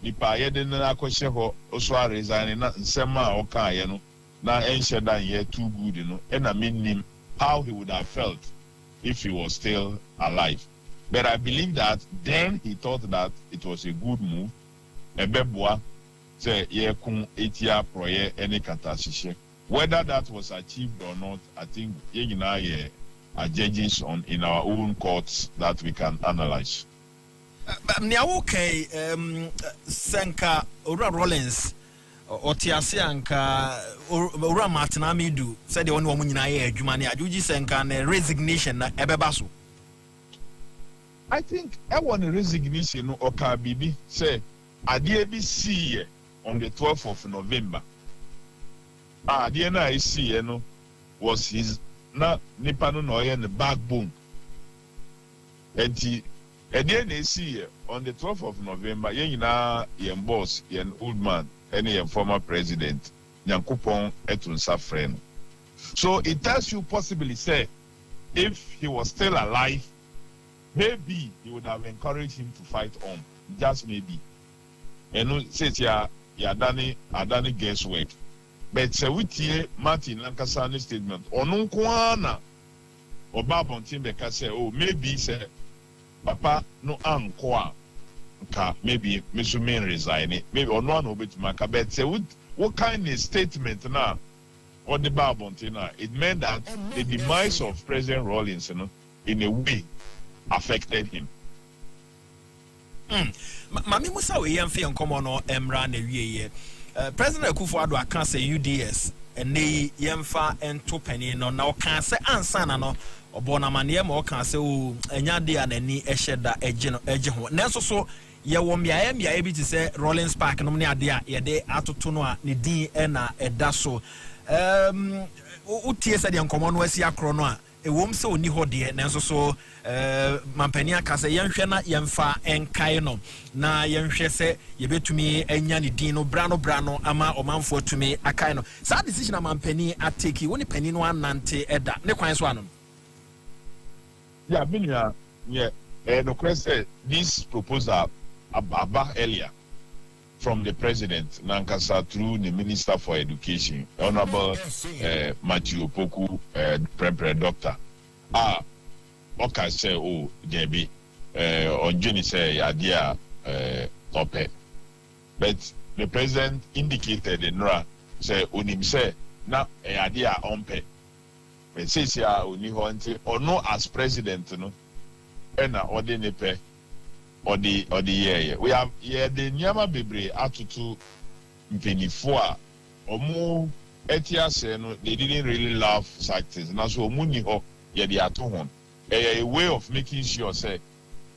Speaker 6: nipa yede na akɔhyɛ hɔ osɔ resign na nsɛm a ɔka yɛ no na ɛnhyɛ dan yɛ too good no ɛna menim how he would have felt if he was still alive. But I believe that then he thought that it was a good move. Ɛbɛboa sɛ yɛko etia proyɛ ɛne katahyehyɛ. Whether that was achieved or not, I think yɛn nyinaa yɛ judges in our own courts that we can analyze.
Speaker 2: Okay, Senka Ora Rawlings Otiasianka Ora Martinamidu said the one woman in Jumani Ajuji Senka resignation Ebebasu.
Speaker 6: I think I want a resignation or Bibi say ADABC on the 12th of November. The NIC was his Nipano Noya and the backbone. And he NAC on the 12th of November, yen boss, yen old man, any former president, Nyankopon etun safren. So it tells you possibly say, if he was still alive, maybe he would have encouraged him to fight on. Just maybe. And says adani guesswork. But Sewiti Martin Lankasani statement, Onunkwana Obabon Timbeka say, oh, maybe say Papa no ankoa ka maybe Misumin resign maybe on one of it Macabet say what kind of statement now on the Babontina it meant that the demise of President Rawlings in a way affected him.
Speaker 2: Mami Musa we yemfe nkomo no emra na wieye President Kufuor aka say UDS and they yemfa ento pani no na o kan say ansa na no Obona manie ma oka se o enyade anani eheda eje ho nanso so ye wo mia bi ti se Rawlings Park no ne ade a ye de atoto no a ne din e na eda so utie se de nkomo no asi akro no a ewom se oni ho de nanso so mampani aka se yenhwe na yemfa enkai no na yenhwe se ye betumi enya ne din no brano ama omanfo atumi akai no sa decision na mampani ateki woni pani no anante eda ne kwan so anom.
Speaker 6: Yeah, the question this proposal about earlier from the president Nankasa through the Minister for Education, Honorable Matthew Opoku, Doctor. Okay, say, oh, Debbie, on Jenny say, idea, tope. But the president indicated in Nora, say, Unim say, na idea on pay. But says ya only or no as president, no, and or the nepe or the year. We have the Nyama Bibre atutu Mpenifoa or more Etias, they didn't really love such things. Now, so Muniho, the atohon, a way of making sure, say,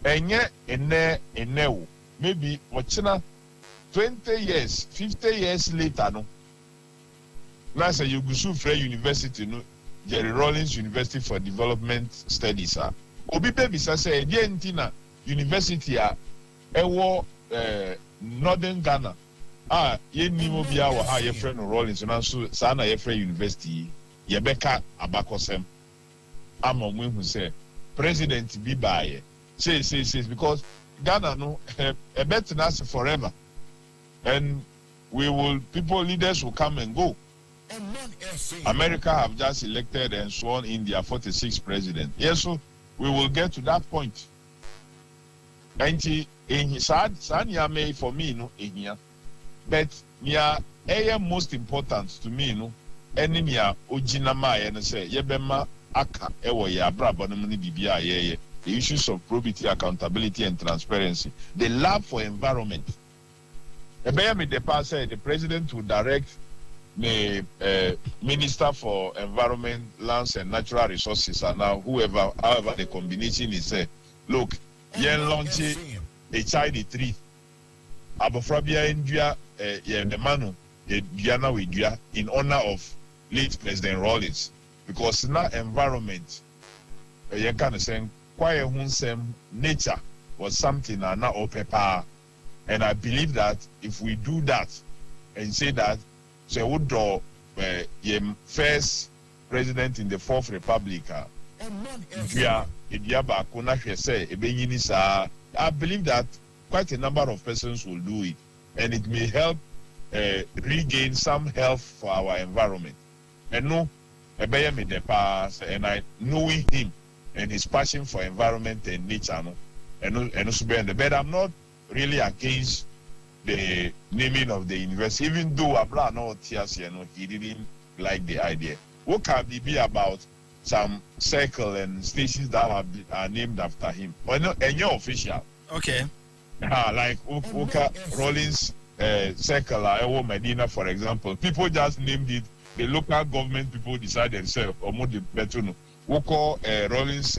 Speaker 6: and yet, and maybe what's 20 years, 50 years later, no. Now, say you go to Free University, no. Jerry Rawlings University for Development Studies. Obi baby say Argentina University ewo Northern Ghana. Ye ni mo bia wa ha ye friend Rawlings na so sa na ye friend university yebeka abakosem ama mwe say president bi baye say because Ghana no a better us forever, and leaders will come and go. America have just elected and sworn in their 46th president. Yes, so we will get to that point. And Sanya may for me no here, but most important to me no enemy ojinama and say yebema aka ewo ya brabo no ni bibia ye. The issues of probity, accountability, and transparency. The love for environment. The president will direct the Minister for Environment, Lands, and Natural Resources, and now however the combination is, look, yen launch a child tree. Abofrabia India, the manu, Diana Widia, in honor of late President Rawlings, because now environment, you can say. Quiet nature was something and not paper, and I believe that if we do that and say that so would draw first president in the Fourth Republic, I believe that quite a number of persons will do it, and it may help regain some health for our environment. And no, and I knowing him. And his passion for environment and nature, but I'm not really against the naming of the university, even though Abra no tears, he didn't like the idea. What can be about some circle and stations that are named after him? And you're official.
Speaker 2: Okay.
Speaker 6: Like Oka Rawlings Circle or Medina, for example. People just named it. The local government people decide themselves or more the better. We call Rawlings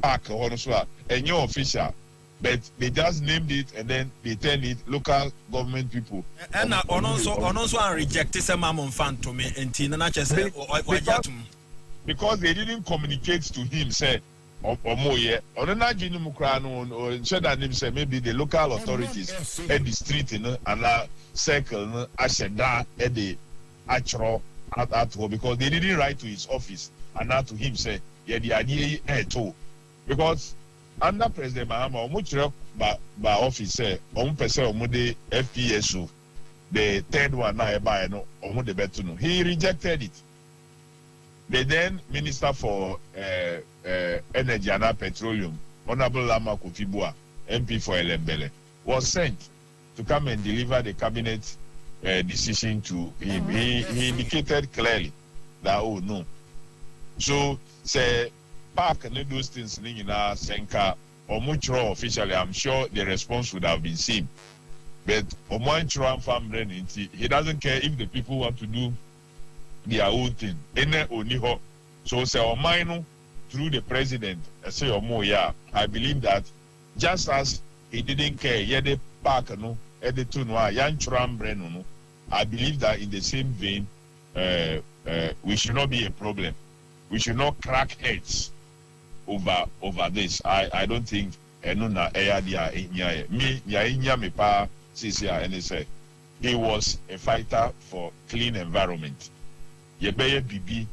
Speaker 6: Park or so, and you're official, but they just named it and then they turn it local government people.
Speaker 2: And also rejected some Omanfm to me and Tina say
Speaker 6: because they didn't communicate to him, say or more yet. Or said that name say maybe the local authorities at the street and circle Asheda at the actual. At home because they didn't write to his office and not to him say the idea too because under President Mahama much by office say the FPSO the third one now by no the better no he rejected it. The then Minister for Energy and Petroleum Honorable Lama Kufuor MP for Elembele was sent to come and deliver the cabinet decision to him. He indicated clearly that oh no. So say park and those things in Senka or much officially, I'm sure the response would have been seen. But Omanfm he doesn't care if the people want to do their own thing. So say Oman through the president, I say I believe that just as he didn't care, the park no. I believe that in the same vein, we should not be a problem. We should not crack heads over this. I don't think he was a fighter for clean environment. Environment.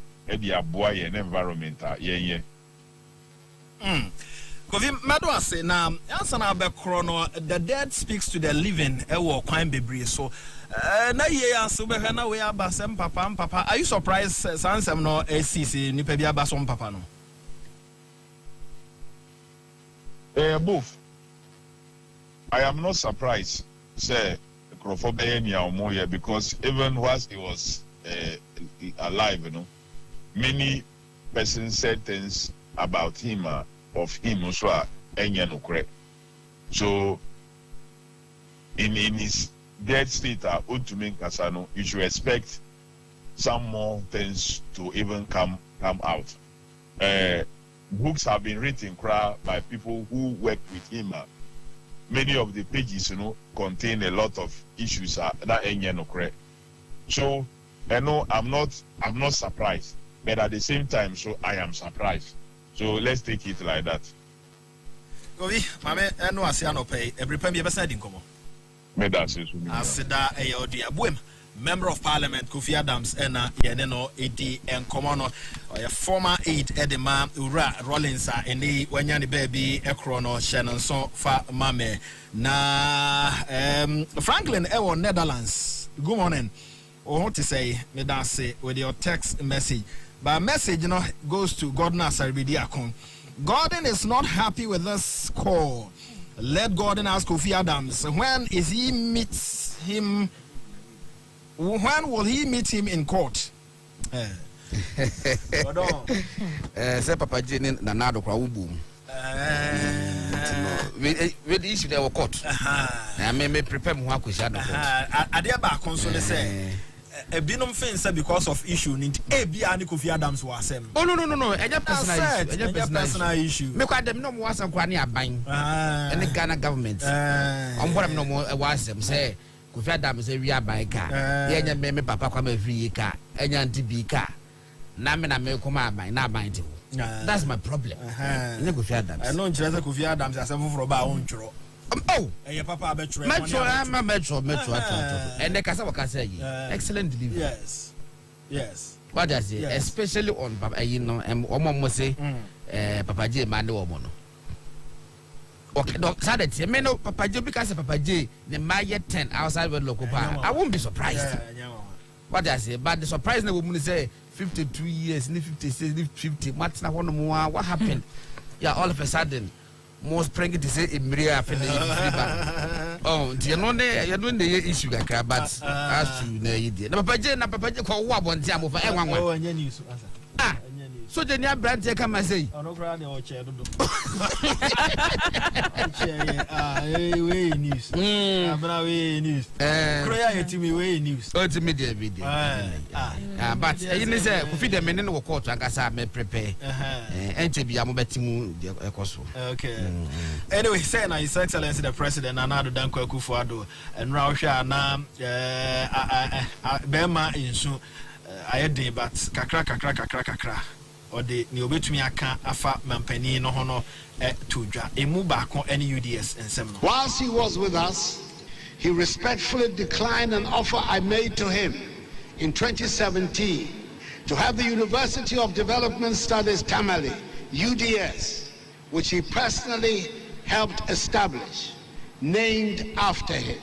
Speaker 2: Kofi Madwa say na answer na be chrono the dead speaks to the living ewo kwan bebre so na ye answer be na we abasem papa are you surprised sansem no ACC nipa bi abasom papa no
Speaker 6: both I am not surprised say Kufuor ni omoye because even whilst he was alive many persons said things about him of him also so in his dead state Kasano, you should expect some more things to even come out. Books have been written by people who work with him. Many of the pages contain a lot of issues that so I'm not surprised, but at the same time so I am surprised. So let's take it like that.
Speaker 2: Govi, mame eno ase anopay. Every time you be sending komo.
Speaker 6: Me da se so.
Speaker 2: Aseda e odi abuem. Member of Parliament Kofi Adams ena yeneno edi enkomono or former aide edema ura Rawlings eni wanyani baby ekrono shenanson fa mame na Franklin ewo Netherlands. Good morning. I want to say me that say with your text message, but message goes to Gordon Asaribidiakon. Gordon is not happy with this call. Let Gordon ask Kofi Adams when will he meet him in court?
Speaker 4: Say Papa Jane Nanado Kwaubu. With the issue there were court. I may prepare more question.
Speaker 2: Adiaba console say a binum fence because of issue need a be ani Kofi Adams was him.
Speaker 4: Oh no. A personal issue.
Speaker 2: Make
Speaker 4: them no more some Kwani buying and the Ghana government. On what I'm no more was them say Kofi Adams say we are buying car. Yeah, me papa come every car and yanti car. Namina me come by not buying. That's my problem.
Speaker 2: I know Kofi Adams as a for about own choro.
Speaker 4: Oh,
Speaker 2: your papa metro.
Speaker 4: I'm a metro. And the Kasawaka say, excellent delivery.
Speaker 2: Yes.
Speaker 4: What does it? Especially on Papa, and Oman must say, Papa J. Mando Omono. Okay, no, Saturday, me no Papa J because Papa J, the Maya 10 outside with local power. I won't be surprised. What does it? But the surprise the woman say 52 years, 56, 50. What's not one more? What happened? Yeah, all of a sudden. Most praying to say in Maria. Oh, you know the issue, but as to the Papa J, call one time over everyone. So the near brand take come and say,
Speaker 2: news. News.
Speaker 4: Ultimate video. But you say, feed them in the court and I may prepare. And to be a mobetimu.
Speaker 2: Okay. Anyway, saying His Excellency the President, Anado Danko Kufuor, and Rausha, Bema in soon. I did, but kakra. Or the Niobetumi aka afa mampani no hono tudwa emu ba kon any UDS ensem no.
Speaker 5: Whilst he was with us, he respectfully declined an offer I made to him in 2017 to have the University of Development Studies Tamale, UDS, which he personally helped establish, named after him.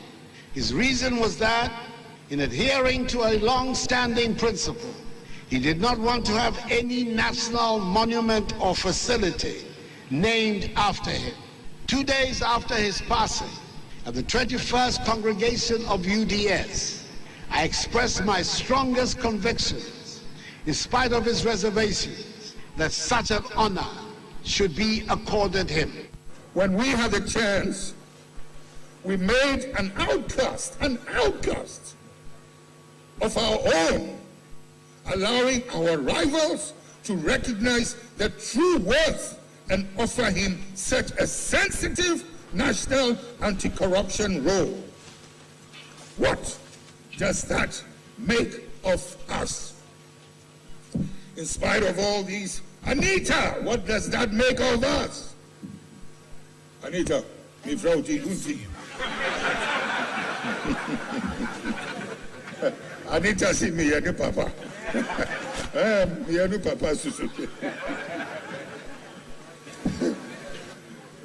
Speaker 5: His reason was that in adhering to a long-standing principle, he did not want to have any national monument or facility named after him. 2 days after his passing, at the 21st congregation of UDS, I expressed my strongest convictions, in spite of his reservations, that such an honor should be accorded him.
Speaker 7: When we had the chance, we made an outcast of our own, allowing our rivals to recognize the true worth and offer him such a sensitive national anti-corruption role. What does that make of us? In spite of all these, Anita, what does that make of us? Anita, mi vrouw die Lucy. Anita, see me, your papa. Papa Susuke.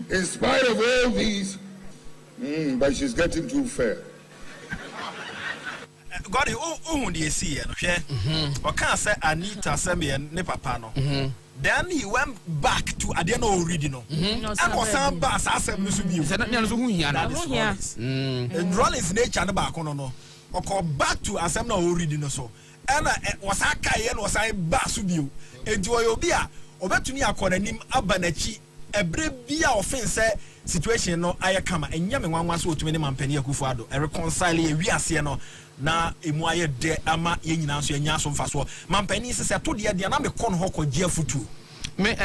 Speaker 7: In spite of all these, but she's getting too fair.
Speaker 2: God, who do you see? Or can't say Anita send me and papa no. Then he went back to Adeno original. And was some bass as a Musubi. And Rawlings nature and back on no. Or call back to Assembly original so. And was I and was I Basubu? Enjoy your beer. Or bet to me, I call a name Abanachi. A brave beer offense situation no ayakama. And Yaman was to many man penny Kufuor. A reconcile we are seeing na emuaye de ama yenyina so enya so mfaso mampani se to de na me kon hoko jefutu
Speaker 4: me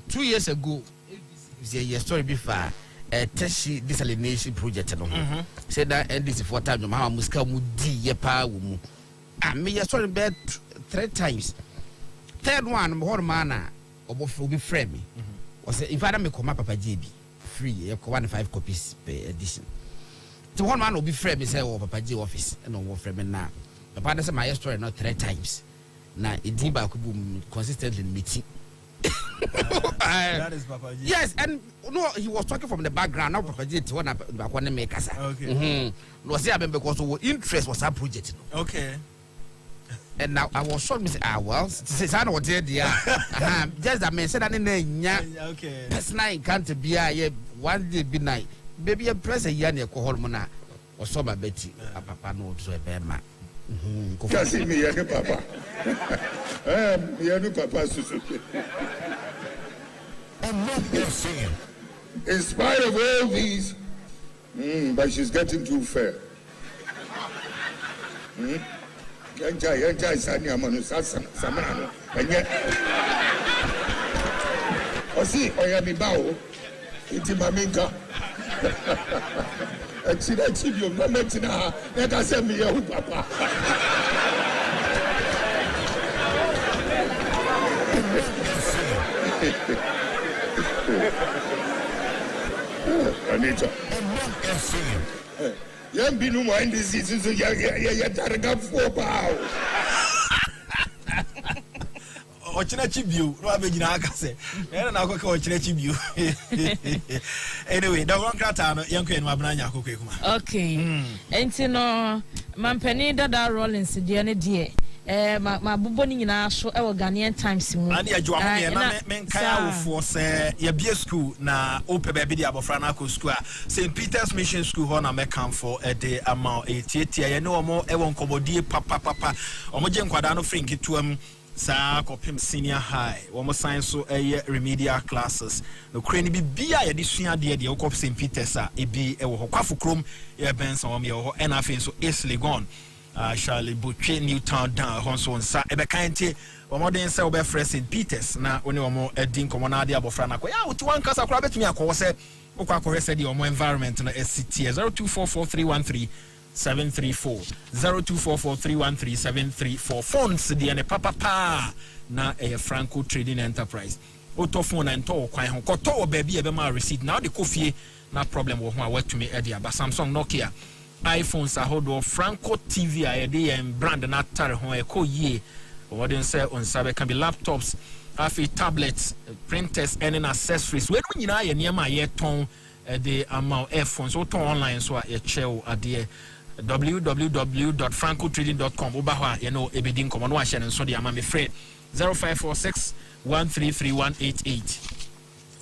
Speaker 4: 2 years ago the story before teshi desalination project no say that this for time ma muska mu di ye pa wo mu me your story bet 3 times. Third one me hor man obi frame me was if I me come papa JB free you 1.5 copies per edition. The one man will be frame me say oh papa J office and no frame na papa dey say my story not 3 times na edi ba ko bu consistently meeting.
Speaker 2: That is Papa G.
Speaker 4: Yes, and no, he was talking from the background. Now Papa G to one make us.
Speaker 2: Okay.
Speaker 4: No, see, I mean because our interest was our project.
Speaker 2: Okay.
Speaker 4: And now I was shocked. Me say, well, since I know what they just that man said that in the
Speaker 2: okay.
Speaker 4: personal encounter be one day be night. Baby, a present year near Koholmona or so my Betty. Papa no so a bear man.
Speaker 7: Just see me, Papa. Papa Suzuki. In spite of all these, but she's getting too fair. Enjoy Sanya Manusasa, Samano, and yet. Oh, see, I am Bao, it's Maminka. And see that you not mention her, let us send me your papa. Anita. Young Binu mind this is a Targa 4 pounds.
Speaker 2: Ochinachibu, no abejinaka and I go ochinachibu. Anyway, the one kratano yanko en mabranya kokekuma.
Speaker 1: Okay. Entino mampeni da Rawlings die ma buboni nyina so e Ghanaian Times mu.
Speaker 2: Ani adwo ho na menkaya wo for say ye bia school na ope ba bi di abofra na ko school St. Peter's Mission School ho na mekam for a day amount etietia ye ne omo e won komodie papa omo je nkwada no frinki tuam sa kopim senior high wo science so remedial classes no crane bi bia ye de sua de de wo St. Peter's e bi e wo ho kwafo krom ye benson wo me wo ho and afin so easily gone Charlie Butche Newtown down Honso nsa ebe kanti omodin se obe St. Peter's na oni omo edin komo na ade abofra na ya otu wan kasa kura betumi akwo se okwa akwo se de omo environment na SCT 0244313734 0244313734 phones de ne papa na Franco Trading Enterprise auto phone and to kwan ho koto obabi ebe ma receipt na de kofie na problem wo ho a watumi e de aba Samsung Nokia iPhones ahodo Franco TV brand na tare ho ekoyie what den say on sabe can be laptops tablets printers and accessories we no nyina ye niam aye ton the amount phones so ton online so a chew ade www.francotrading.com oba ho ye no ebedin komo no a share so de ama me free 0546 133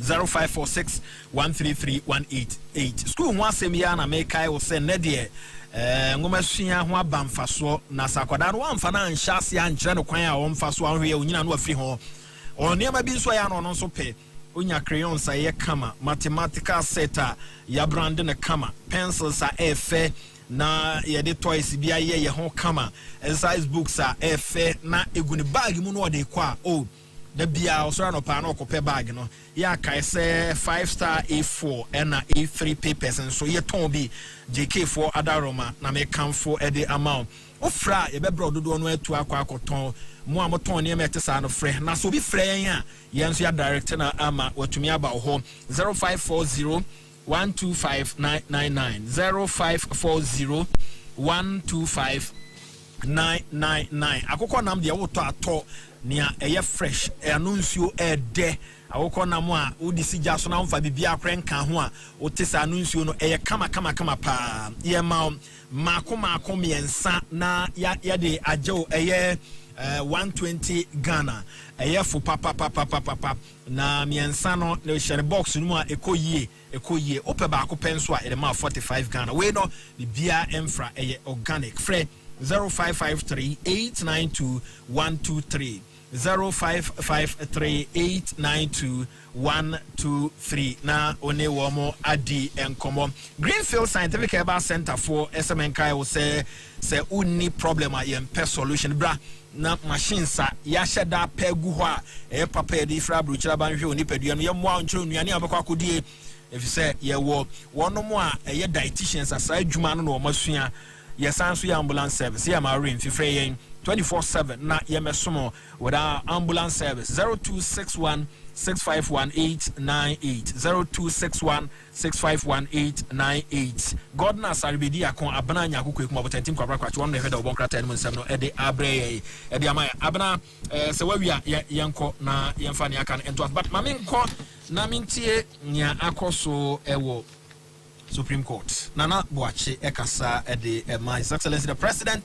Speaker 2: 0546 133 188 school ho asem ya na mekai wo se ne de ngoma sua ho abamfaso na sakwada no amfa na anhyase ankyere no kwan a wo mfaso ahwe onyina no afiri ho onema bi nso ya no no nso pe onya crayons aye kama mathematical set ya brand na kama pencils efe na ye de toys bi aye ye ho kama exercise books efe na eguni bag mu no de kwa the bia osora no pa na okope bag no ya kai say 5-star A4 and A3 papers and so ye ton bi JK4 adaroma na me kan for e the amount ofra ye be bro dodo no atu akwa akoton mo amoton ne mete sa no frɛ na so bi frɛ yan ye nso ya director na ama watumi aba ho 0540 125999 0540 125999 akoko nam de woto ato nia eye fresh anunsuo de awoko nam a odi sigya so na mfa bibia akrenka ho a otisa anunsuo no eye kama pa ye mako miensa na ya de agyew eye 120 Ghana eye fu papa na miensa no le share box no a ekoyie ope ba akopɛ nso a ede ma 45 Ghana we no bibia emfra eye organic frɛ 0553892123 0553892123 na one womo adi enkomo Greenfield Scientific Herbal Center for SMNK will say unni problem a yempe solution bra na machines a ya sheda pegu ho a papa e di fra bruchira ban hwe oni padua no yemwa onchiro nuane abakwa kodie if say ye wo wono a ye dietitians asa adwuma no no masua ye sanso ya ambulance service ya ma rin fifre yen 24/7 na yemesomo with our ambulance service 0261 651-898 0261-651-898. Godna Saribidi akon abana nyaku kwekuma botentim kwabra kwachi one head obon krata enu nsem no ede abre ede amaya abana se wawia yenko na yemfa ne aka ento but mame nko na mintie nya akoso ewo Supreme Court Nana Boache ekasa ede His Excellency the President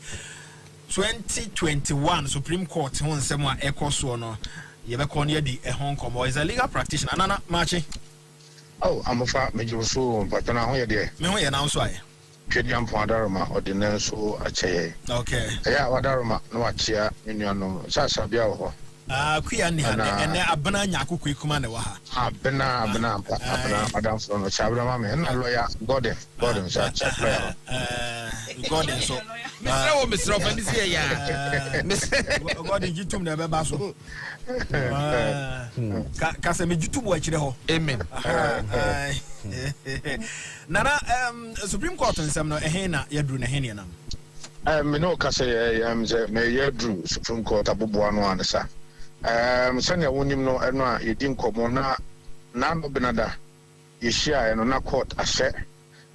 Speaker 2: 2021 Supreme Court won semwa ekoso no Yebekoni di Hong Kong is a legal practitioner. Nana Marchi.
Speaker 8: Oh, I'm a fat major so, but then I hear there.
Speaker 2: Me announce why.
Speaker 8: Kediam Padarma or the Nelso Ache.
Speaker 2: Okay.
Speaker 8: Yeah, Wadarma, no Achia, in your no Sasa Biao.
Speaker 2: Kuiani and Abana Yaku Kumane Waha.
Speaker 8: Abena, Madame from the Chabra, and a lawyer, Gordon, such a player.
Speaker 2: Gordon, so Mr. Offensia, Gordon, you told me about Basso. Kasemi YouTube watch the whole. Amen. Nana, Supreme Court and some no ehena yadru na henia nam.
Speaker 8: Me no kase me yadru Supreme Court abubuano anasa. Sanya wonim no eno a yedi nkomo na no benada yehia eno na court ahye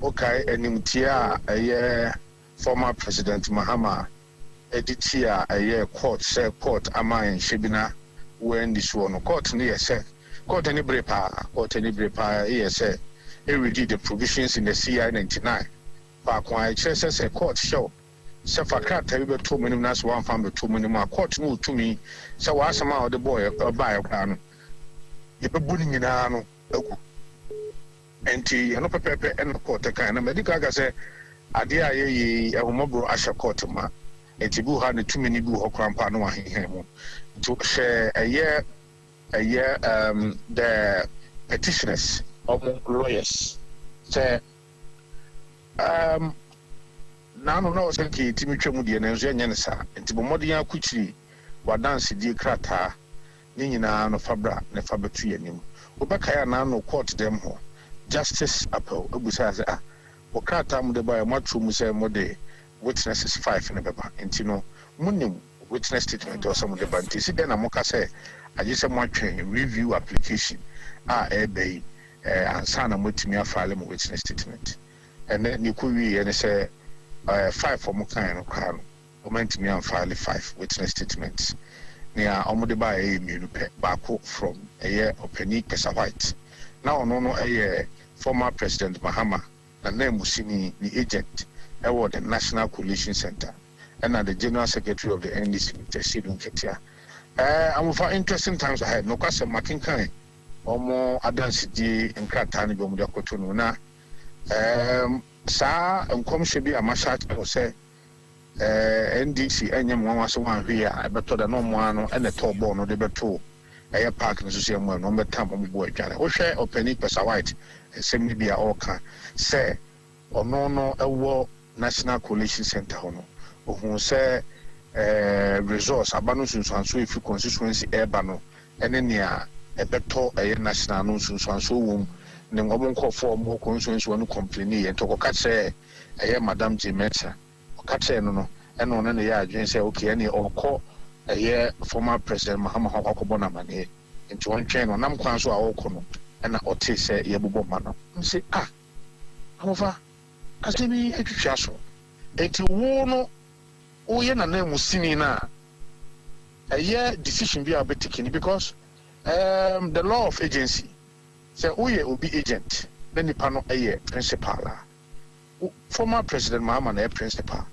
Speaker 8: okay animtia eye former President Mahama editia eye court say court ama nhebina when this one court ni say court any brepa yes read the provisions in the CI 99 pa kwa say court show say fakata be to minimum nas one family to minimum court no to me say wa asama o the boy buy kwa no ye be buni nyina no agu enti no pepepe en court kan na medical ga say ade aye ehomobro asha court ma enti bu ha ne tumi ni bu ho krampa no ahehe mu to share a year the petitioners or lawyers say no say ki timi twemu de na nso enye nsa enti bomodi ya kuchiri wa dance di krata ni nyina no fabra ne fabetu yanim obeka ya na no court dem ho justice appeal obusa say o krata mu de ba ma tru say mo de witnesses 5 ne beba enti no munim witness statement or some of the banty. See then Amoka say I just review application ebay and sana mutimia file witness statement. And then you could read and say 5 for Mokan crown. Momentum file 5 witness statements. Near Omodiba a minupe bako from a year of Penny Pesa White. Now no a year former President Mahama and name Musini the agent award the National Coalition Center. And the General Secretary of the NDC, Mr. Sidon Ketia. I'm for interesting times ahead. No question, Makinkai, or more advanced in Kratani Bomudia Cotonuna. Sir, and come should be a massage or say NDC, and young one was one here. I better than no one and a tall bone or the better. A park in the same one, number time on boy. O share or Penny Pesa White, and send me be a orca. Say, or no, a war National Coalition Center. Who say resource abano sunsanso if constituency ebano ene nia ebeto national no sunsanso wom ne ngomon ko form ho constituency wonu complain e to ko ka say Madam Jimeta o ka say no eno ne ya adwen say okay ene okọ former President Mahama Hokko na mane nti won twen no nam kwan so a wokọ no ena ote say ye bobo ma no say amofa asemi etwitwa so eti wo no oye na na musini na decision be taken because the law of agency say oye obi agent then the panel principal former President Mahama na principal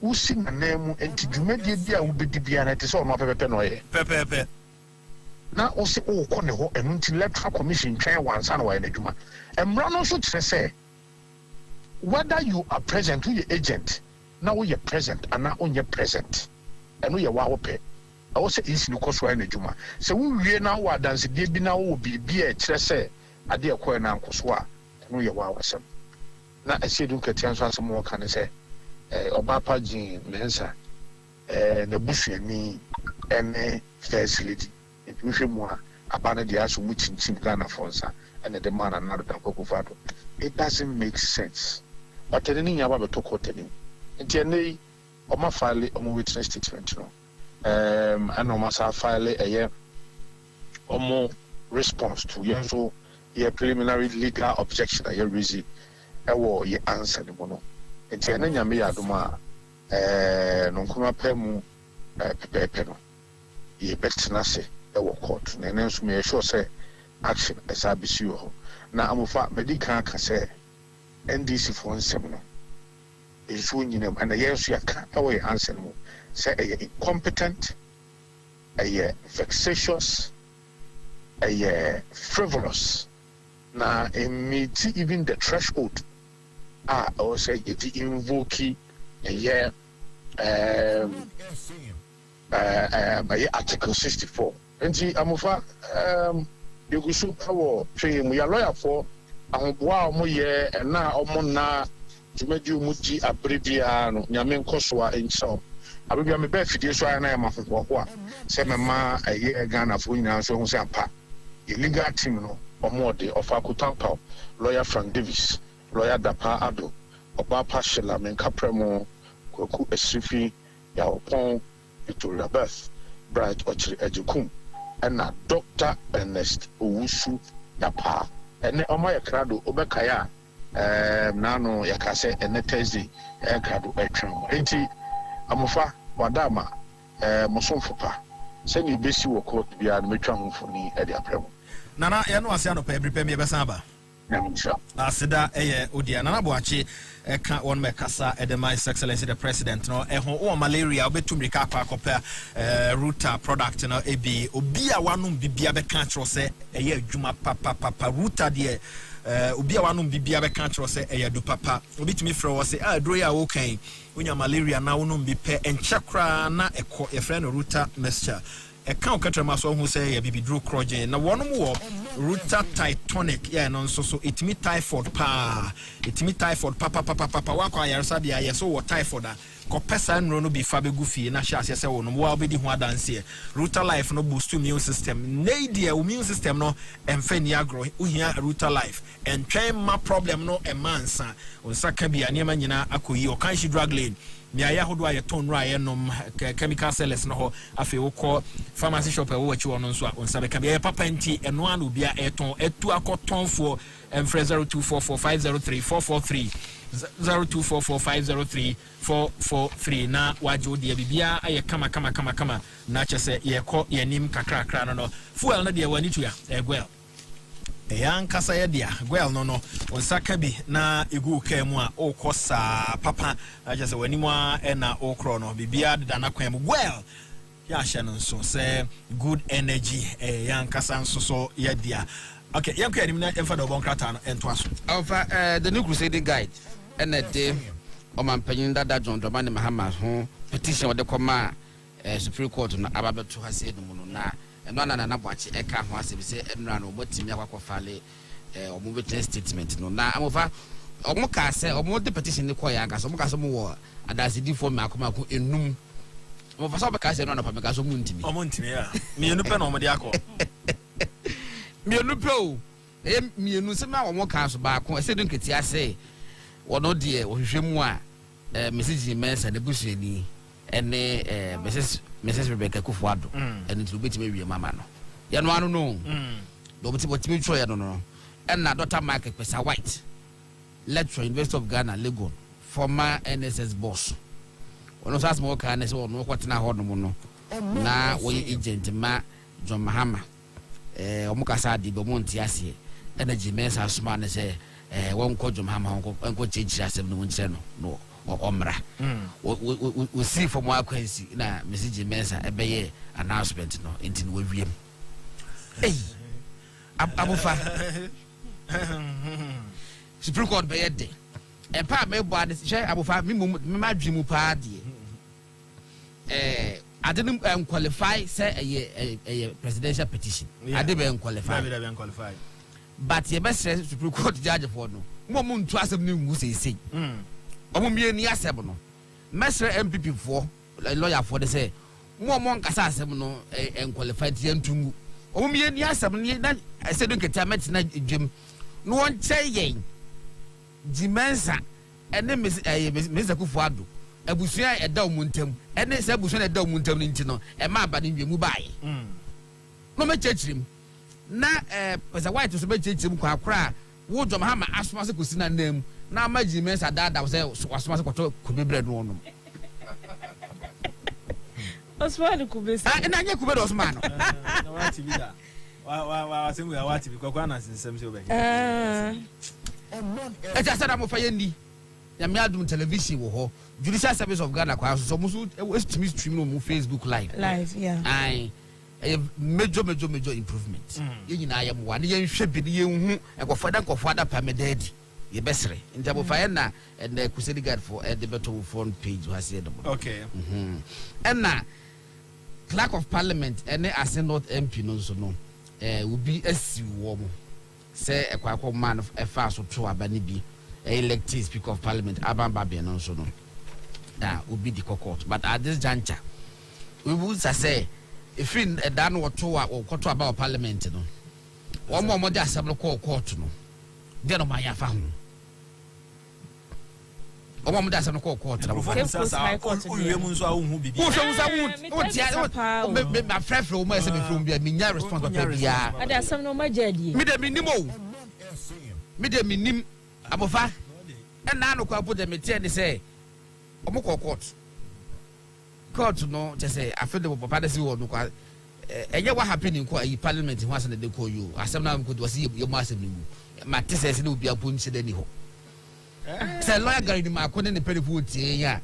Speaker 8: usi na name enti dwumadi bia wo bedi bia na te so no pepepe no ye pepepe na o se o ko ne ho enu nti electoral commission twen wansa na wa na dwuma emra no so kire say whether you are present with your agent now we are present and now only present and we are wahope I was say is no cost na dwuma so we now wa dance dey bi na wo bi a kire say ade ekọ na nkoso a no ye wa wasem na asiedu katian so asem wo kan say Obapa Jean Mensa na busuani ene first lady ehwe mu a abana de aso mu chinchin Ghana fonsa and the man and another Kufuor. It doesn't make sense but any nya ba beto koteni nti ene Oma file omo witness statement no and Oma sa file a omo response to so ye preliminary legal objection a ye raise ewo ye answer the mono enti ene nyame ya adoma no nkoma pemu pepe no ye betena se ewo court na ene nso me sure say action esabisi ho na amofa medical ka say NDC for nsem no esu nyinem and ye nso yaka ewo ye answer no say incompetent vexatious frivolous na meet even the threshold or say it invoke article 64 nti amofa yegusu awo twe mu ya lawyer for ahoboa omo ye na omo na tumedi umuti abribia no nyame nkosoa enso abibia me ba fidie so na ya mafofo ho a se mema Ghana fo nyina so hu se ampa illegal team no omode of Akutampa lawyer Frank Davis lawyer Dapa Ado Obapa Shela Menkapremo Koku Esifi ya Opon Victoria Beth Bright Ochiri Ejukum and Dr. Ernest Owusu Dapa ene omo ya krado obekaya nano yakase ene Thursday krado etwam enti amofa wadama mosomfopa se ni besi wo court bia na metwa homfoni e dia premo
Speaker 2: nana ye no ase anopa ebri pem ye besa ba asida eye odia nana boachi ka won mekasa edema His Excellency the President no ehon o malaria obetumrika akwa router product no ebi obi a wanum bibia be ka tro se eye adwuma papa router de obi a wanum bibia be ka tro se eye du papa obitumi frɛ wo se adro ya wo kan unya malaria na wonum bi pe enchakra na ekɔ ye frɛ no router mixture eka okatrama so hu say ye bibidro krogen na wonom wo router titanic ya no nso so itimi typhoid papa wakwa yarsa bia ye so wo typhoid a ko pesa nro no bi fa begu fie na hye ase se wonom wa obedi ho adanse router life no boost immune system neidie immune system no emfani agro uhia router life entwen ma problem no emansa onsaka bia niam nyina akoyi o kan shi drug lane Mia yahodo aye ton ra ye nom chemical sellers no ho afi wo kɔ pharmacy shop e wo achi wono nso a onsabe ka bia papa nti eno anu bia eton etu akotonfo emfre 0244503443 0244503443 na wajo de bibia aye kama na chese ye kɔ yanim kakra no fuel na de wani tuya egwel Eyan kasa ya dia gwel no onsaka bi na egu ka mu a okosa papa aje se wani mu a na okro no bibia de na kwan mu gwel ya hye no nso se good energy eyan kasa nso so ya dia okay yanko ya ni na emfa do bon krata no ento aso
Speaker 4: over the new crusade guide and the Omanfm dada John Dramani Mahama ho petition de koma Supreme Court no ababeto ha se no na eno na boachi eka ho ase bi se enra no obotimi akwakofale omo witness statement no na amofa omo ka se omo de petition ni koya anga so omo ka so mo wo adase di form akoma ko enum omo fa so be ka se no na pa me ka so mo ntimi
Speaker 2: ya me enu pe na omo de akọ
Speaker 4: me enu pe o me enu se ma omo ka so ba ko se do nketi ase wono de ohwehwemu a message mensa de busuani ene Mrs. Rebecca Kufuor and to bit me mama no ya no anu no do bit tro ya no and na Dr. Michael Pesa White lecturer University of Ghana Legon former NSS boss ono sa small can say ono kwatena ho no na we agent ma John Mahama omukasa di be monti ase energy mensa asuma ne say won ko John Mahama won change asem no nche no omra we see from our quincy na message mensa ebeye announcement no intin we wiem abufa Supreme Court be yede e pa me bo ade hwe abufa me ma dwimu pa de adenu qualify say a presidential petition ade be qualify but ye best Supreme Court judge for no mo ntu asem ni ngu sei omo mie ni asem no mesre MPP for lawyer for they say mo nkasa asem no qualified yantungu omo mie ni asem ni na say do nketa met na dwem no won cheye dimensa ene Mr. Kufuor abusua eda omuntam ene se abusua eda omuntam ni ntino e ma aba ni nwemu bae no me chechirim na pesa white so be chechirim kwa akra wo dwom ha ma asoma se kosi na nam na maji men sa dada se asoma se kwato kubebre no no
Speaker 1: Osman kubesa
Speaker 4: na anye kubebre Osman no
Speaker 2: na wati bi da wa se mu ya wati bi kwa na sinsem se obeke
Speaker 4: eja sada mo fa yendi ya me adum television wo ho Judicial Service of Ghana kwa so mo so stream no mo Facebook live
Speaker 1: yeah
Speaker 4: ai major improvement ye nyina ya mo wane ye hwe bi ye hu ekofada pamedadi ye besere ndabo fa na and crusade guide for the better front page has said
Speaker 2: okay
Speaker 4: and na clerk of parliament and ascendant MP no so no will be asiwo mo say ekwakọ man efa so to abani bi elected speaker of parliament abamba be no so no that will be the court but at this juncture we will say if in dan woto a wokoto about parliament no one more dey assembly court no dey no maya fa ho one more dey assembly court no
Speaker 2: owie mu nso a wo hu bibi
Speaker 4: wo tia me frefre wo ma se me from bia me nya response pa bia
Speaker 1: ada assembly no ma jadie
Speaker 4: me de minim o me de minim abofa e na no kwa po de me tie ni say omo court no just say I feel the papa dey wo no kwa enye what happen in kwa parliament ho ase de call you asem na ko do say you ma asem ni ma tese se na obi apo nche de ni ho say lawyer gari ni ma ko ne perifu tie ya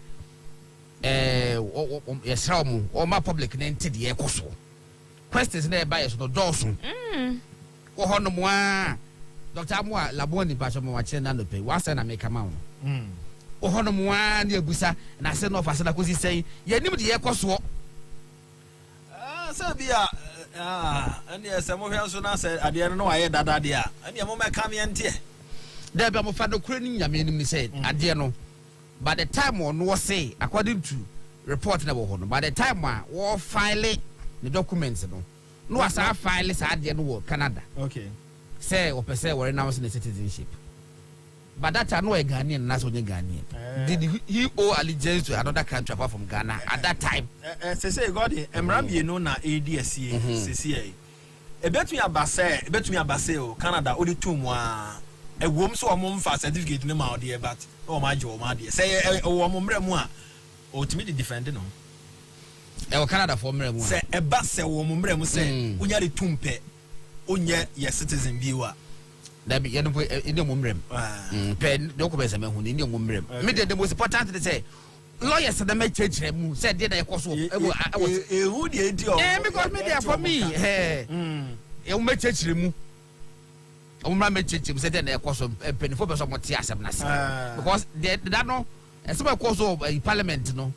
Speaker 4: yesra mo o ma public na ntede ye koso questions na e ba yeso no dawson wo ho no mo a Dr. Amwa laboni pa so mo wa che na no pe wa say na me kama wo ohono mwa na ebusa na se no fa na kosi sei ye nim de ye koso
Speaker 2: se bia ani ese mo hwe so na se ade no wa ye dada de a ani mo meka me nte
Speaker 4: da bia mo fa do kure ni nyame nim ni say ade no by the time on wo say according to report na wo ho no by the time wo file the documents no asa file sa ade no wo Canada
Speaker 2: okay
Speaker 4: say o pese wo announce the citizenship. But that time no a Ghanaian, that's only Ghanaian. Did he owe allegiance to another country apart from Ghana at that time?
Speaker 2: Say God, Emrambi no na ADSC, CCA. A bet me abase, Canada, only 2 mois. A woman so a mom for certificate no more, dear, but oh my joe, my dear. Say a woman moi, or to me the defendant.
Speaker 4: No, Canada for me.
Speaker 2: Say a bass, a woman say, when you're the tumpe, on your citizen viewer.
Speaker 4: That be in the mumrem. Pen documents and in your mumrem. The most important to say lawyers at the make church said did I was who the idiot because media for me. You make church remove. Make church said then I was a penny for some because that no and some cause of a parliament no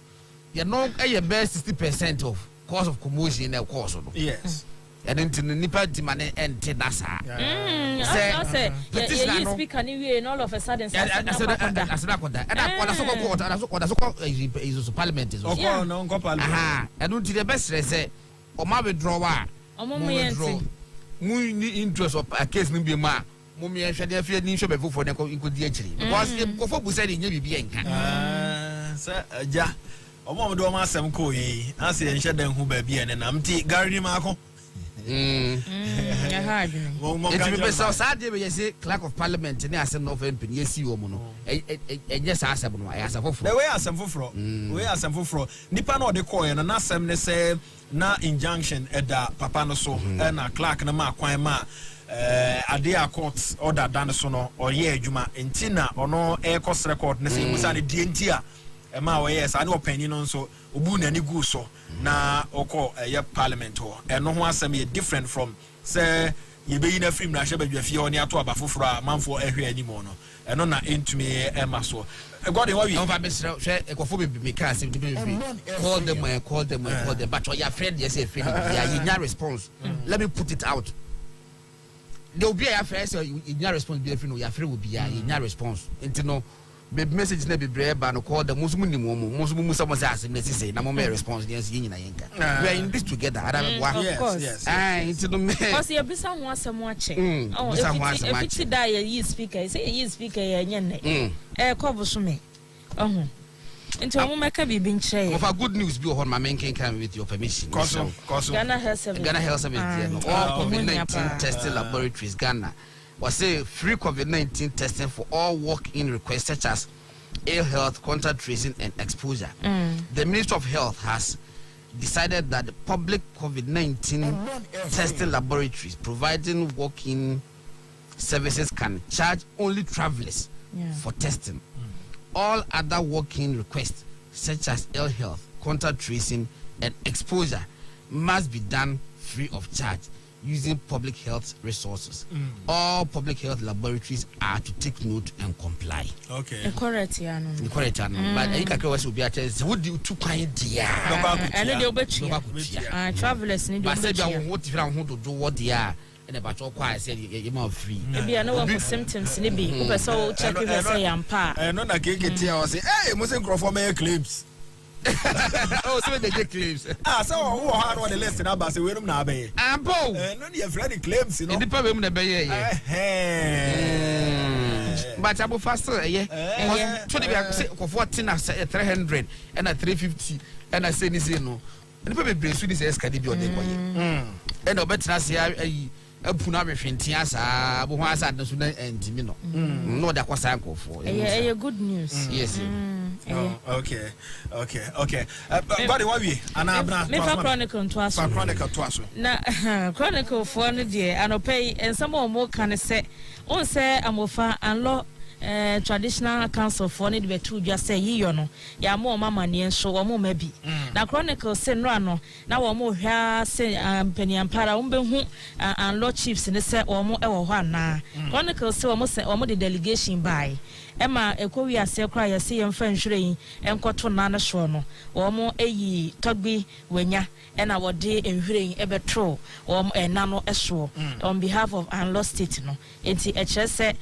Speaker 4: you know a best 60% of cause of commotion in a course.
Speaker 2: Yes.
Speaker 4: And into the nipa demane ente nasa
Speaker 1: say you speak anyway all of a sudden
Speaker 4: asana koda and I is parliament is
Speaker 2: no parliament
Speaker 4: and unto the best say o ma withdraw mu interest of a case nimbi ma mu me hwede afia ni hwe befo for nkodi akiri because ko fo bu say nya bibia nka
Speaker 2: say ja o mo do ma asem ko yi ase enhye dan hu ba bia ne namti gari ma ko
Speaker 4: clerk of parliament ni asem no FMP ni esi wo mu no enye sa asem no ayasa foforo
Speaker 2: the way asem foforo nipa na o de call ye na asem ne say na injunction eda papa no so na clerk na ma kwan ma ade a court order dan so no oye adwuma entina ono e cost record na say musa ne die ntia e ma wo yes ane opani no so obu na ni gu so na oko ye parliament ho eno ho asem ye different from say ye be na film na hye badwafie oni ato aba foforo a manfo ehwe animo no eno na entumi e maso God in what we
Speaker 4: over Mr. Ekofo be can say call them but your friend yes a friend yeah response let me put it out there will be a first in your response be free no your friend will be in your response into no be message na be brave ba no call the muslim ni muslim someone say say na mo response yes yin na yenka we are in this together
Speaker 2: yes
Speaker 4: into no me
Speaker 1: because you be some one some che if it die you speaker say you speaker ye nye ne ko bo so me Into a woman can be being chair.
Speaker 4: Of a good news, be on my main can with your permission.
Speaker 1: Ghana Health Service.
Speaker 4: Ghana Health Service. All COVID-19 testing laboratories. Ghana was say free COVID-19 testing for all walk-in requests such as ill health, contact tracing, and exposure. The Ministry of Health has decided that the public COVID-19 testing laboratories providing walk-in services can charge only travelers for testing. All other walk-in requests, such as ill health, contact tracing, and exposure, must be done free of charge using public health resources. All public health laboratories are to take note and comply.
Speaker 2: Okay.
Speaker 1: Correct, yeah.
Speaker 4: Correct, but I think I be at would do two kind dear.
Speaker 1: And then travelers need to
Speaker 4: do what they are. And about your quiet said you're free.
Speaker 1: Maybe I know what symptoms need be. So check if I say I'm pa.
Speaker 2: And not a gig it here. I say, hey, mustn't grow for me claims.
Speaker 4: Oh, so they get claims.
Speaker 2: So who hard on the list in Abbas? We don't have a.
Speaker 4: And Bo,
Speaker 2: none of Freddy claims, you know.
Speaker 4: The problem the bay. But I'm faster, yeah. 14 at 300 and at 350, and I say this, you know. And the people bring Swedish escadille on the way. And the better say, a punami fintiasa, but once I don't know, and you know, no, that was uncle for.
Speaker 1: Yeah, good news.
Speaker 4: Yes.
Speaker 2: Okay. But what we? And I'm
Speaker 1: Chronicle to us. Now, Chronicle for the day, and pay, and some more can say, on say, I'm offer and law. Traditional council for need be two just say you know ya more mama ni so omo mabi na Chronicle say no ano na wo mo hwa say penny ampara umbehu and law chiefs ne say omo e wo hɔ na Chronicle say omo the delegation by Emma ekowi ase kra ya say yemfa nhwere enkoto na na so no omo eyi togbi wenya ena wode nhwere ebetro omo ena no eso on behalf of and law state no enti eche say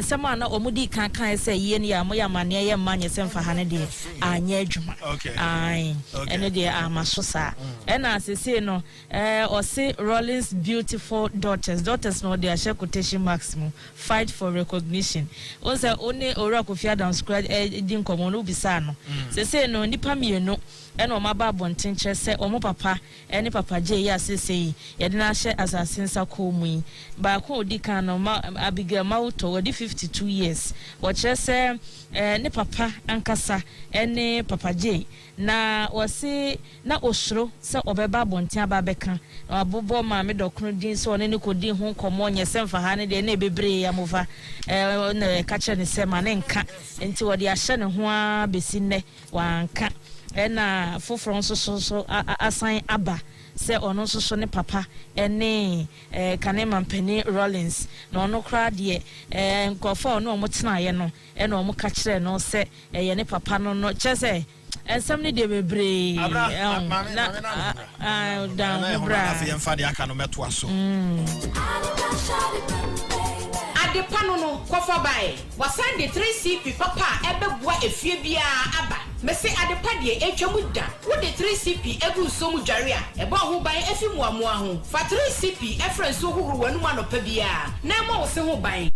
Speaker 1: sama na omo di kan say ye ne ya mo ya mane ye manye semfa ha ne de anya adwuma ai ene de amaso sa ena asese no o say Rawlings beautiful daughters no they share quotation maximum fight for recognition o say only ora Kufuor down square di nkomo no bisa no sese no nipa mienu ena o maba bonten che se omo papa ene papa je ya sese ye de na hye assassin sa ko mu ba ko odi kan no Abigail Mauto wodi 52 years wo che ne papa ankasa ene papa je na wose na osro se obeba bonten aba beka abobo ma me dokro din se one ne kodi ho komo nye semfa ha ne de na bebre ya mova na ka che ne se ma ne nka enti wodi ahye ne ho a besi ne wanka ena foforo so asan aba se ono so ne papa ene kanema mpani Rawlings na ono kra de nkofo ono omotena ye no ena omo ka kire no se ye ne papa no chese ensam ne de bebre na down bra
Speaker 2: na yemfa de aka no meto aso
Speaker 9: ade pano no kofa bae wasan de 3CP papa ebeboa efie bia aba mese ade pa de etwamu da wo de 3CP egu so mu dware a ebo ho ban efi muamoa ho fa 3CP efren so huhuru wanu ma no pa bia na ma wo se ho ban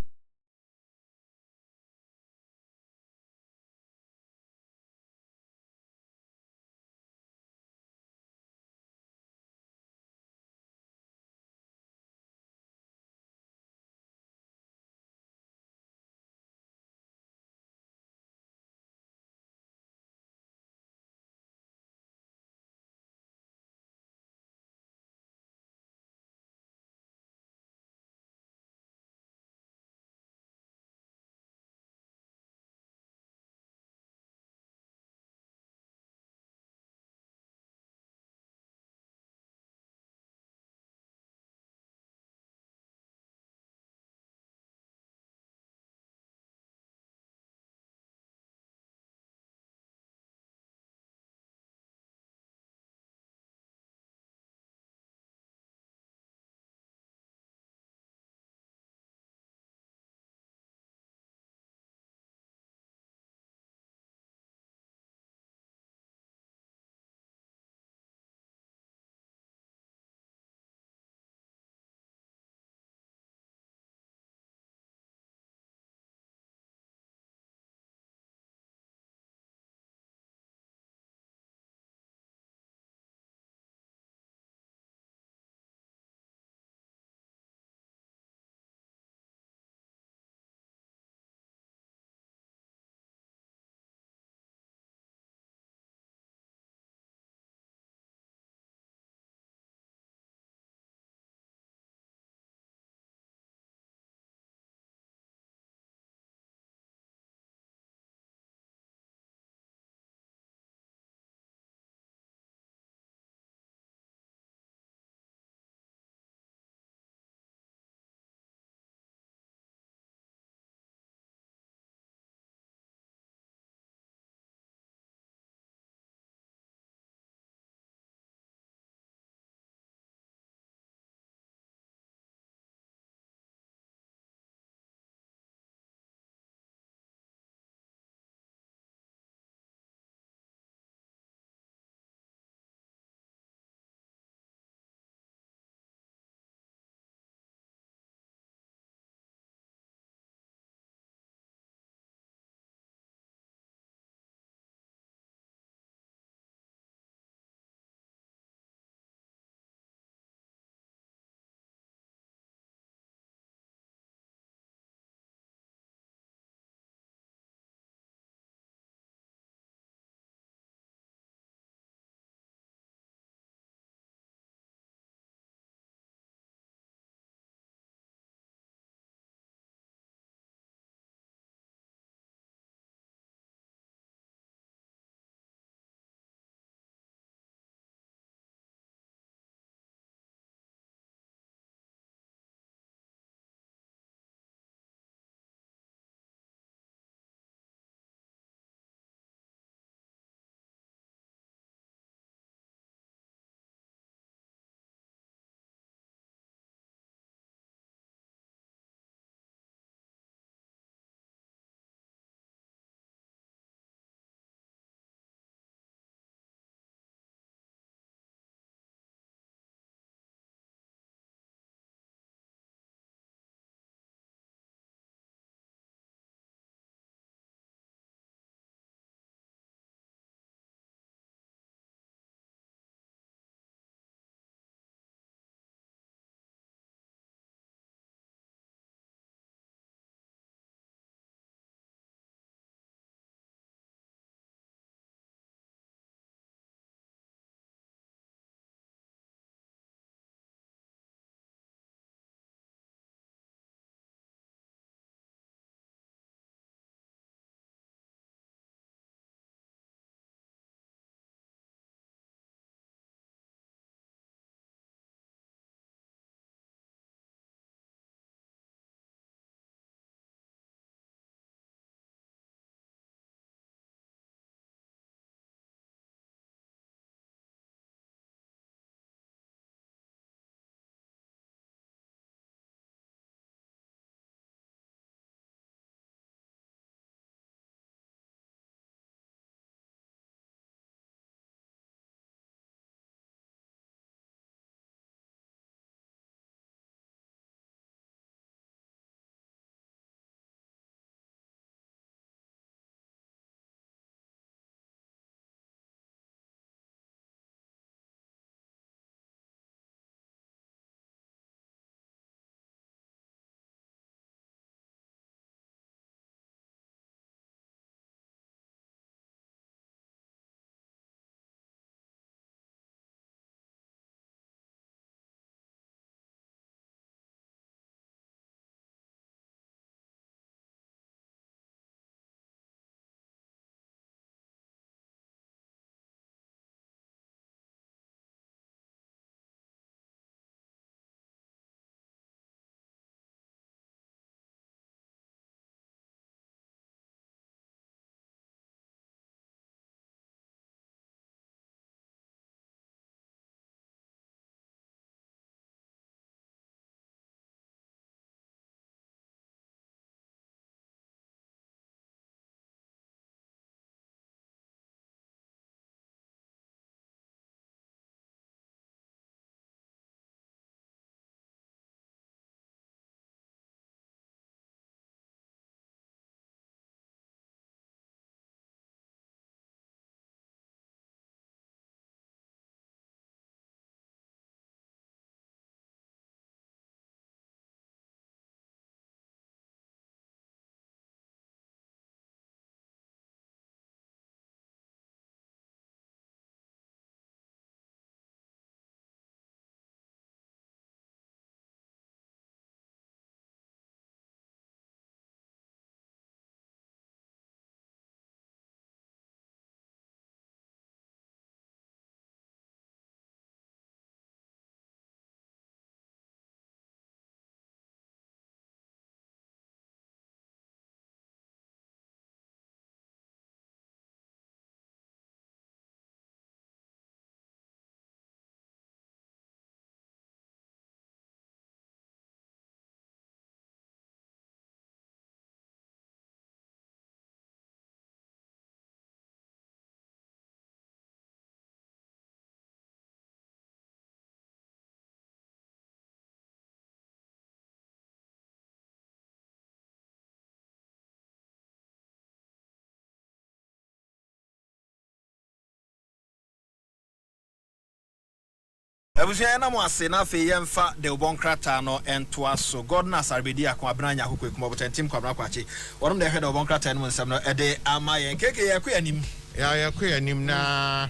Speaker 2: Abusia na mo ase na fe yemfa de obonkrata no entoa so God na sarbedi akwa branya akoko kuma botentim kwabra kwachi wonom de hwede obonkrata no nsem no ede ama yen keke ye kwa anim
Speaker 10: ya kwa anim na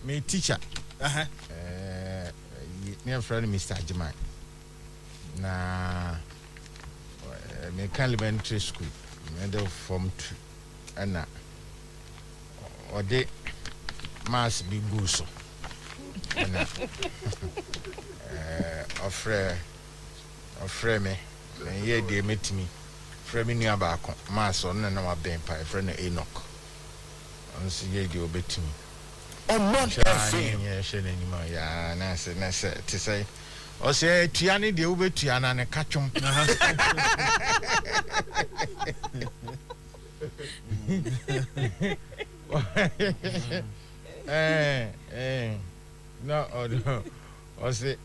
Speaker 10: me teacher my friend Mr. Ajimai na me elementary school middle form 2 ana ode mas bi guso ana ofre me ye de metimi frɛ me nua baako mas on na ma ben pa frɛ no Enoch on si ye de obetimi Omanfm yeah shene ni ma ya na se ti say o se tua ne de obetua na ne katwom no o se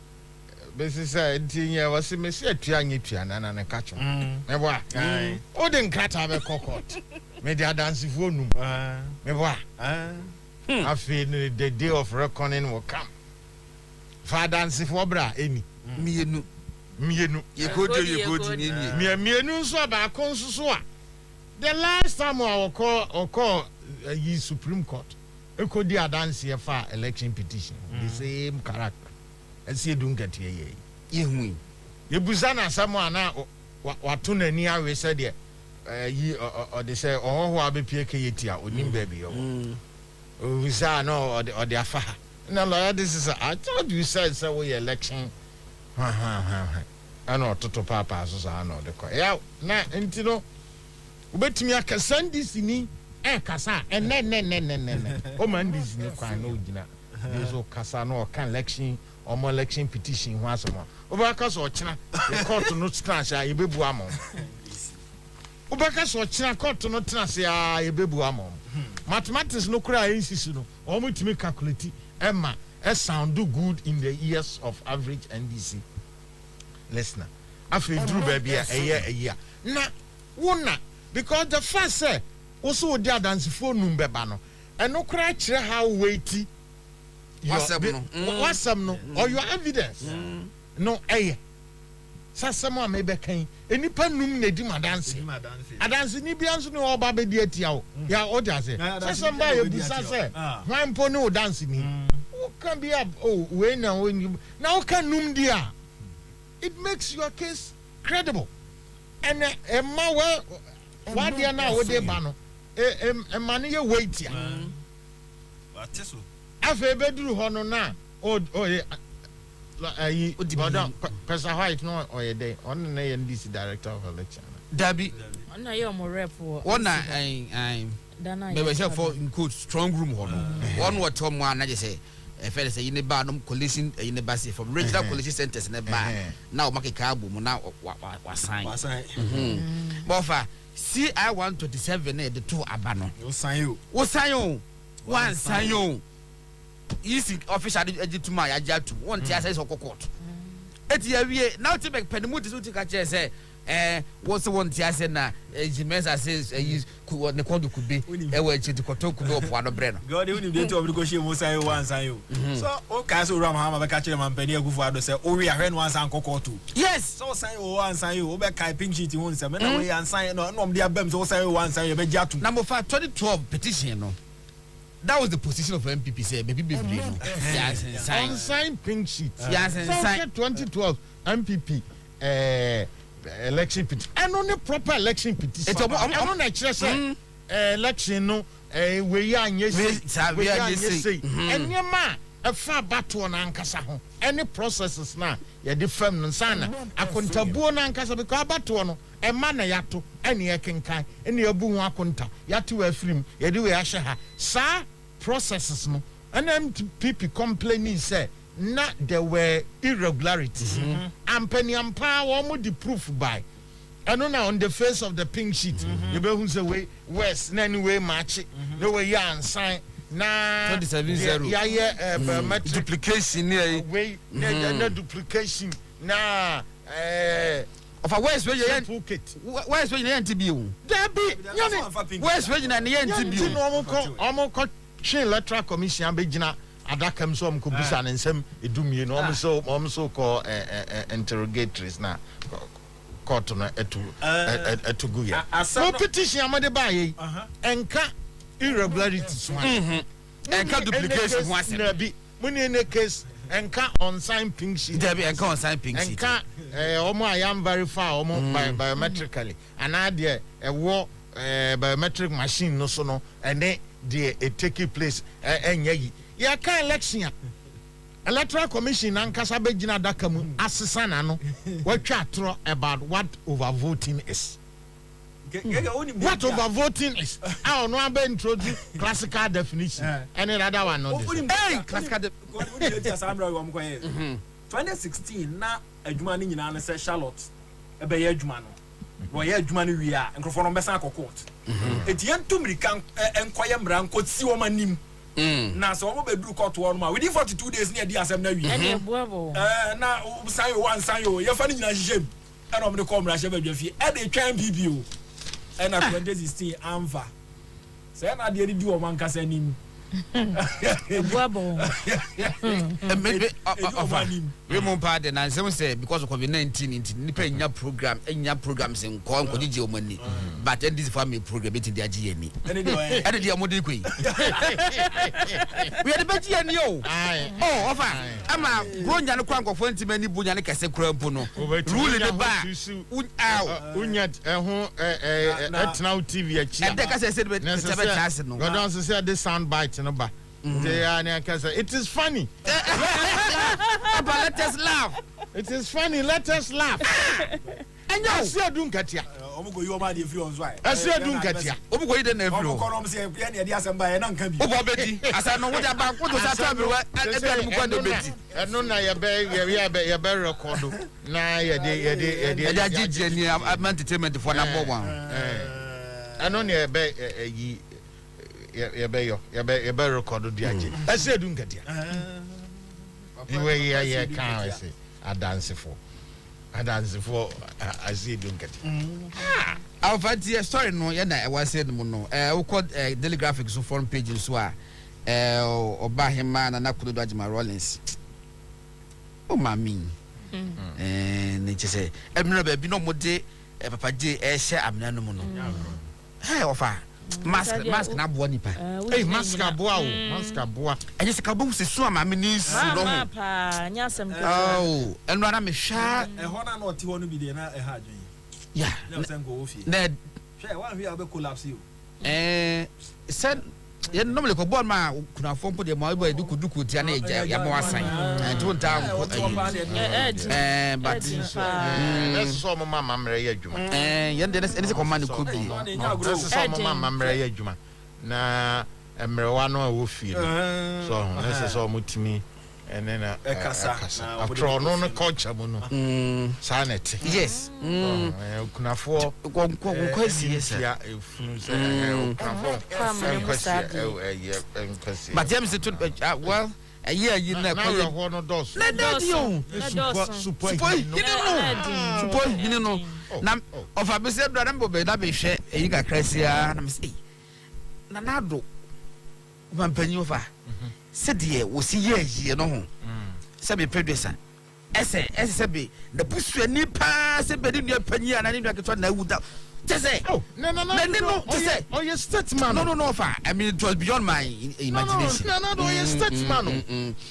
Speaker 10: besi say ntinye o se me se tua nye tua na ne katwom me boa o de nkrata be kokot me de adansifo num me boa I feel the day of reckoning will come. Father and for bra any. Mienu. You go to Mienu so ba konsuso. The last time I call ye Supreme Court. E ko di adanse here for election petition. The same character. And see don't get here. Ye hu. Ye buzana someone na wato nani awe said ye or they say oh ho abepie ke yetia onim baby yo. No, or the afa. No, lawyer, this is I told you said so we election. I know Toto Papa, so I know the call. Yeah, na, and you know, but me, I can send this in me, Casa, and then, Oman, this is no kind of dinner. There's no Casa, no can election or more election petition once more. Overcast or China, the court to not scratch, I be buamo. Overcast or China court to not transfer, I be buamo. Mathematics no cry insist no omo to make calculate emma sound do good in the ears of average NDC listener afi drew baby a year na wona because the first say also dey dance phone num beba no and no cry kire how weighty WhatsApp no or your evidence no sasamo amebe kan enipa num na di madanse adanse ni bia nso ne oba be di atia o ya o da se sasamba ye busa se hwan po ne o dance ni o kan be we na o ni na o kan num dia it makes your case credible and ma wa dia na o de ba no ma ne ye wait ya what so afa be duru ho no na o Person White no or a day on the NDC director of election. Dabi. On a year more rep for one. I'm maybe for good strong room. One what Tom one I just say. A fellow say in the barnum collision in the bassy from regional police centers in the bar. Now make a cabo now was signed. Bofa CI 127 the two abano. You'll sign you. What's sign one sign you. Easy official to my ajatu one tia says court eti now to make penmuti so tika che say what's one tia say na jimesa says use what the could be e we chi to kotoku no po no bre no god you need to negotiate mo say one sign you so o ka so ram ha ma be ka che man pani Kufuor do say o we ahwe no one sign court yes so sign o one sign you o be kai pink sheet won say me na we an sign no no dey abem so sign one sign you be jatu number 5 2012 petition no. That was the position of MPP. Say, baby, unsigned pink sheet. Yes, unsigned 2012 MPP election petition. And on the proper election petition. It's on the election. No, we are yes, and your man a far battle on Ankasa. Any processes now, you're different and sana. I couldn't taboo on Ankasa because battle. A man yato any akenkai any abu wakunta yatu a film yadu ashaha sa processes no and MPP complaining say not there were irregularities and penny and power more the proof by and on the face of the pink sheet you be who's away west anyway match it no way and sign na 27-0 duplication way no duplication na of a West Virginia West Virginia NTB. West Virginia NTB. Almost Electoral Commission Begina adakam so am ko bisa ne nsem edumie no om so call interrogatories na court no etu guya so petition amade ba yi enka irregularities one
Speaker 4: enka duplication ho asem
Speaker 10: na bi muni ne case enka on sign pink sheet
Speaker 4: there be enka on sign pink sheet
Speaker 10: enka omo I am verify omo biometrically and there biometric machine no so no and then it take place enye ya ka election electoral commission ankasa begina daka mu asesa na no watwa atro about what overvoting is. What overvoting is? I don't know about introduce classical definition. Any other one? No.
Speaker 2: Hey, classical definition. 2016 na adwuma ni nyina na say Charlotte e be ye adwuma no. Wo ye adwuma no wi a enkrofo no besa court. Etian tumrika enkoye mra nkoti wo manim. Na so wo be duru court wo no ma within 42 days na di asem na wi. Na say one say yo ye fa ni nyina hyehem. E no me ko mra hye ba dwafie. E de twan BBO. E na 2016 anva. Say na de di wo man kasa nim.
Speaker 4: We mon pardon and some say because of COVID-19 into nipa programs in ko nkojije omani but this family program it dey agi ani and dey amodi kwi we dey bagi ani o oh ofa ama gronya no kwa nkofo ntime ni bunya ne kese kura mpo no rule the ba
Speaker 10: unya ho etna TV achi
Speaker 4: and dey kase say be chance no
Speaker 10: god don say this sound bite no ba it is funny.
Speaker 4: But let us laugh.
Speaker 10: It is funny. Let us laugh. And you see a dunkatia.
Speaker 2: Omugo you ma dey free on why.
Speaker 10: I see a dunkatia.
Speaker 4: Omugo you dey na free.
Speaker 2: Omugo no say ya na dey asamba ya na nka bi.
Speaker 4: Obo beti. Asa no wo ja ba ko to sa travel we e be mu kwando beti.
Speaker 10: No na ya be record na ya dey
Speaker 4: agije ni entertainment for number 1.
Speaker 10: Ano na be yi you better record the agent. I said, don't get the way I can't say. I dance for. I see, don't get it.
Speaker 4: I'll find the story. No, I was saying, no, we called daily graphics on front pages. Or by him, man, and I could do my Rawlings. Oh, mammy. And they just say, I'm not a bit no more day, Papa J. Share, I'm no more. Hey, offer. Mask na boa nipa.
Speaker 10: Hey, mask aboa.
Speaker 4: Enye se kabu se so ama me ni su no.
Speaker 1: Ma pa, nya sem ko.
Speaker 4: Oh, enra na me hwa.
Speaker 2: E ho na no ti ho no bi de na e ha adwen.
Speaker 4: Yeah.
Speaker 2: Na sem go ofi.
Speaker 4: Na
Speaker 2: hwe wan hwe abe collapse you.
Speaker 4: Said ye normally ko ball ma kuna fompo de ma ibo duku tia na eja ya ma wasan. To nta ko. But
Speaker 10: let's so mama mre ya adwuma.
Speaker 4: Ye de se command ko bi.
Speaker 10: Let's so mama mre ya adwuma. Na mrewa no a wo fi so let's so mutimi and then after all no culture mo no sanity
Speaker 4: yes
Speaker 10: kuna for
Speaker 4: kwesi yes but James to well a year you na
Speaker 10: ko no dos super
Speaker 4: you know na of abese brother mbo be da be hwe e yi kakra na me say na nado mampanyi ofa sɛdeɛ wɔsi yɛ no ho sɛ me producer ɛsɛ be na busu ani paa sɛ bɛdi nua panyi ana ne nua ketwa na awu da kyɛ sɛ no
Speaker 10: oh you statesman
Speaker 4: no fa I mean it was beyond my imagination
Speaker 10: no you statesman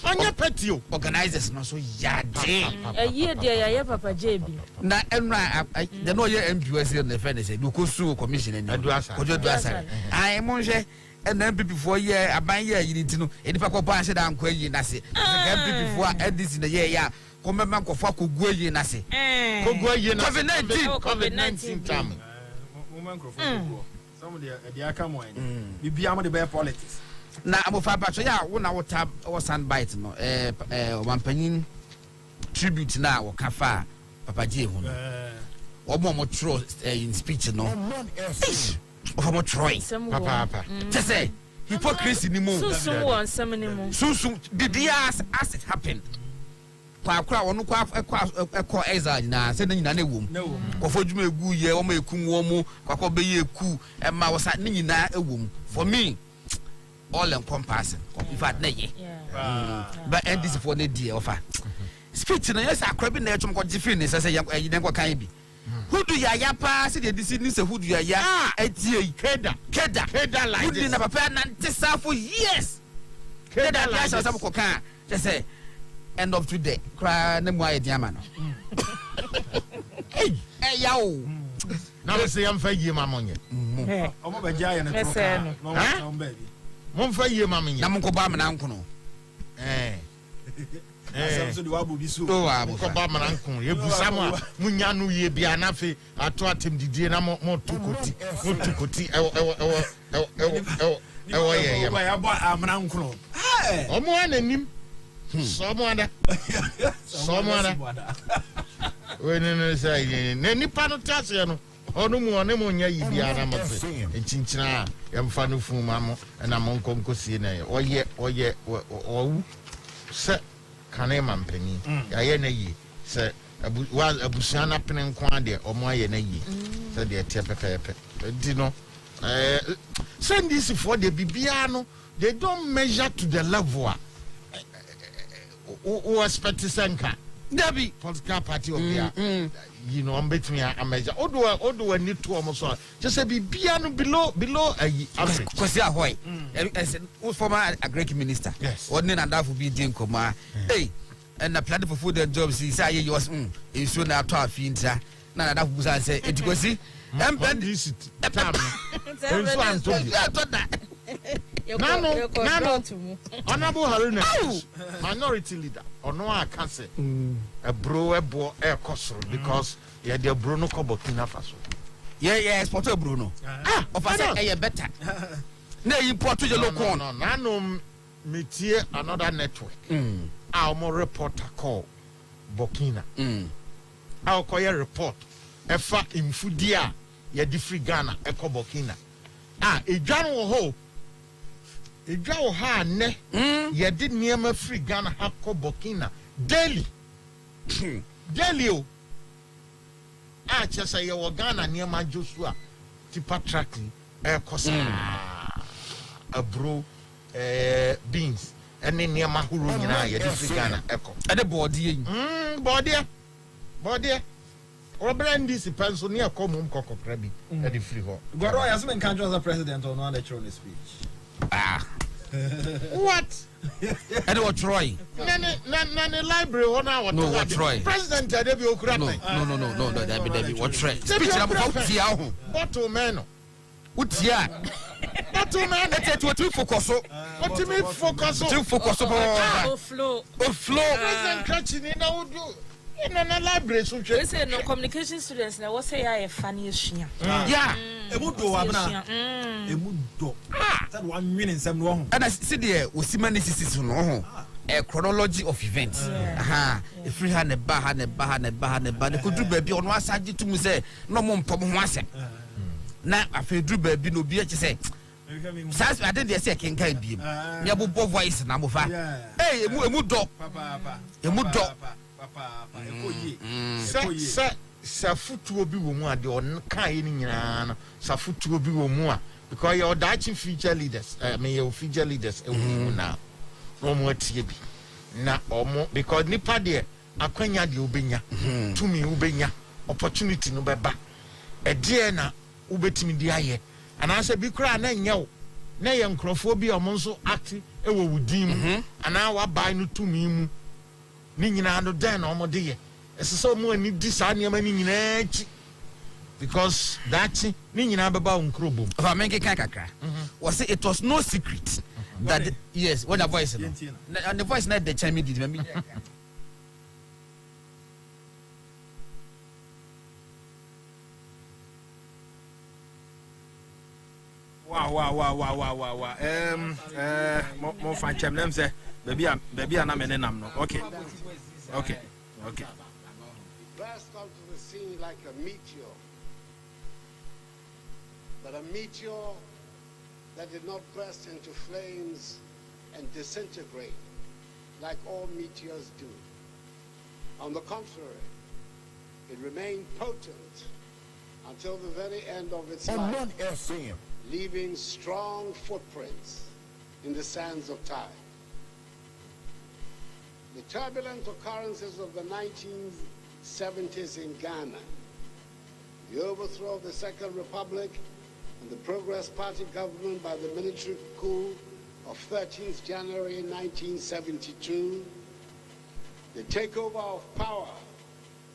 Speaker 10: anya petio
Speaker 4: organizers no so yade
Speaker 1: ɛyɛ deɛ yɛ papa JB
Speaker 4: na ɛnra the no yɛ MPS na fɛ ne sɛ bi ko su commission ani kojo do asare ai monhwɛ and then before year aban year yinti edipa ko ban sheda anko yi na se before edis in the year ya ko memma ko fa ko guo yi na se
Speaker 10: ko guo yi na
Speaker 2: COVID-19 time moment ko for some the aka mo en bibia mo the bear politics
Speaker 4: na amofa ba so ya wo na wo tab wo sand bite no wampanyin tribute na wo kafa papa J hu no wo mo tro in speech no of Troy
Speaker 10: papa
Speaker 4: just say hypocrisy ni mo
Speaker 1: so won some ni mo
Speaker 4: so did as it happened kwa wonu kwa exile na se na nyina na ewom kofo dwuma egu ye wo ma ekum wo mu kwa be ye eku e ma wo sa ni nyina ewom for me all encompassing. In fact, but NDC for the dear offer. Speech no yes akrabi na etwom ko gifin ne sese yiden ko kan bi who do ya ya pa se de disi ni se who do ya ya etie keda like who do na papa na ntesa for years keda like say ko kan say end of today cry na mu ayedi ama no ya o
Speaker 10: na we say am fa yie ma monye
Speaker 2: o mo ba ja ya na to ka no mo ba bi
Speaker 10: mo fa yie ma monye
Speaker 4: na mo ko ba ma na nkono
Speaker 2: so de wabu bi so
Speaker 10: ko ba mana nkun ye busam a munya no ye bia na fe ato atem didie na mo tukoti ye
Speaker 2: ba ya ba amana nkun
Speaker 10: omo ananim so mo ada we ne say ne nipa no tase no onu mu one mo nya yi bia na mo fe enchinchina ya mfa no fu ma mo na mo nkonkosie na ye oye se kane mampani ya ye na yi se abusuana pene nko ade omo aye na yi se de tie pepepe di no send this for the bibia no they don't measure to the level o expect senka
Speaker 4: Debbie
Speaker 10: political party of there you know bet me a measure odo ani to omo so just say bibia no below average
Speaker 4: kwesi ahoy former agric minister ordinary and that be din koma hey and the plan for food and jobs say you was ensure na to afinta na that busa say etikosi
Speaker 10: this time enso anto Nano, Honorable Haruna, minority leader, or no, I can't say a bro, a bo, a cosro, because you had your Bruno Burkina Faso.
Speaker 4: Yeah, Porto Bruno. Of us, a better. No, you put to the local.
Speaker 10: No, Nano, meet another network. Our more reporter call Burkina. I'll call your report. A fact in Fudia, ye different Ghana, a Burkina. A general hope. Ejao ha ne ye did niema free Ghana hako Burkina daily o chesa ye wo Ghana niema Joshua tipa tracking kosa abro beans ene niema huru nyina ye di free Ghana eko
Speaker 4: ade body
Speaker 10: body o brandi si penso ne eko mum kokopra bi ade free ho
Speaker 2: Goro ya so can as a president or no the throne speech.
Speaker 10: What?
Speaker 4: And what Troy?
Speaker 10: Nane library one hour.
Speaker 4: No, what Troy?
Speaker 10: President Debbie Okrape.
Speaker 4: No, Debbie, what Troy? Speech about Tiao.
Speaker 10: Bottle man.
Speaker 4: What ya?
Speaker 10: Bottle man,
Speaker 4: that's what you focus on.
Speaker 10: What do you mean focus on?
Speaker 4: To focus on.
Speaker 1: Flow.
Speaker 10: President Kachini now would do. In a library, so
Speaker 1: we say no communication students now. What say I a funny issue?
Speaker 4: Yeah.
Speaker 2: Emudo abna. Emudo. That 1 minute some wrong.
Speaker 4: And I see there was similarities no a chronology of events. A free hand a bar. They could do baby on one side to me say no more problem once. Now I feel do baby no be say. Says I didn't say can be. Yabu voice number 5. Hey, emudo. Emudo.
Speaker 10: Sa futuo bi wo mu ade on kan ni nyina no sa futuo bi wo mu a because your dachi future leaders your future leaders ewu na no mo tie bi na omo because nipa de akwanya de obenya tumi obenya opportunity no beba e de na ubetimi di aye ana se bi kra na nya wo na ye nkrofo bi omo nso act ewo wudin ana wa bai no tumi mu ni nyina no den na omo de ye so mo ani di sa niam ni nyina chi because that ni nyina beba unkrobo
Speaker 4: if I make kakra was it was no secret that yes when the voice and the voice not the chime did me
Speaker 2: wow mo fan chem them say baby na me nenam no okay
Speaker 5: Burst onto the scene like a meteor, but a meteor that did not burst into flames and disintegrate like all meteors do. On the contrary, it remained potent until the very end of its life, leaving strong footprints in the sands of time. The turbulent occurrences of the 1970s in Ghana, the overthrow of the Second Republic and the Progress Party government by the military coup of 13th January 1972, the takeover of power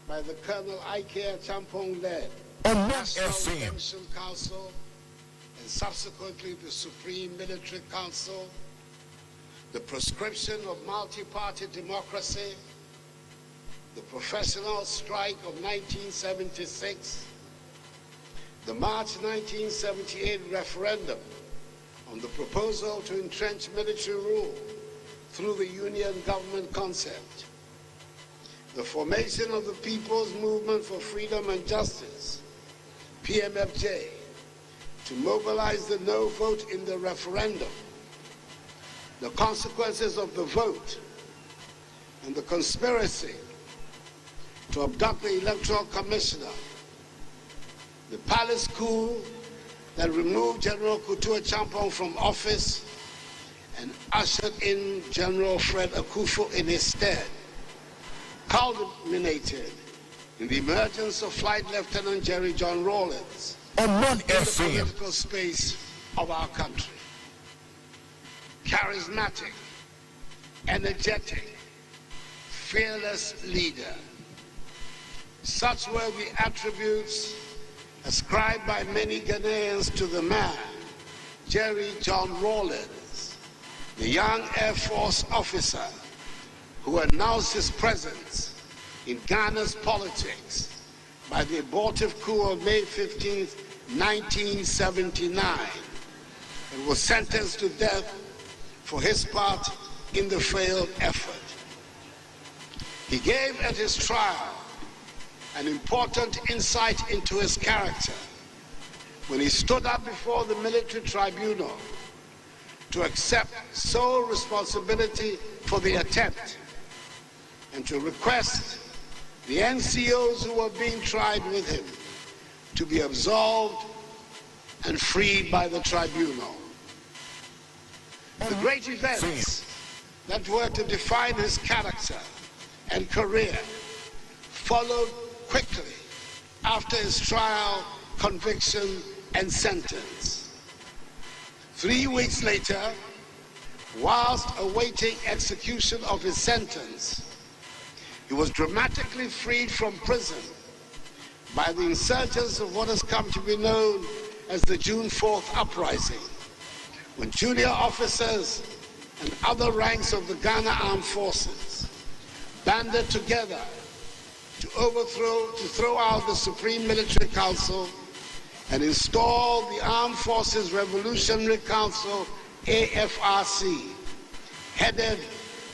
Speaker 5: by the Colonel Ike Champong-led National Provincial Council and subsequently the Supreme Military Council, the proscription of multi-party democracy, the professional strike of 1976, the March 1978 referendum on the proposal to entrench military rule through the union government concept, the formation of the People's Movement for Freedom and Justice, PMFJ, to mobilize the no vote in the referendum, the consequences of the vote, and the conspiracy to abduct the Electoral Commissioner, the palace coup that removed General Kufuor Champong from office and ushered in General Fred Kufuor in his stead, culminated in the emergence of Flight Lieutenant Jerry John Rawlings in the political space of our country. Charismatic, energetic, fearless leader. Such were the attributes ascribed by many Ghanaians to the man, Jerry John Rawlings, the young Air Force officer who announced his presence in Ghana's politics by the abortive coup of May 15, 1979, and was sentenced to death for his part in the failed effort. He gave at his trial an important insight into his character when he stood up before the military tribunal to accept sole responsibility for the attempt and to request the NCOs who were being tried with him to be absolved and freed by the tribunal. The great events that were to define his character and career followed quickly after his trial, conviction, and sentence. 3 weeks later, whilst awaiting execution of his sentence, he was dramatically freed from prison by the insurgents of what has come to be known as the June 4th uprising, when junior officers and other ranks of the Ghana Armed Forces banded together to throw out the Supreme Military Council and install the Armed Forces Revolutionary Council, AFRC, headed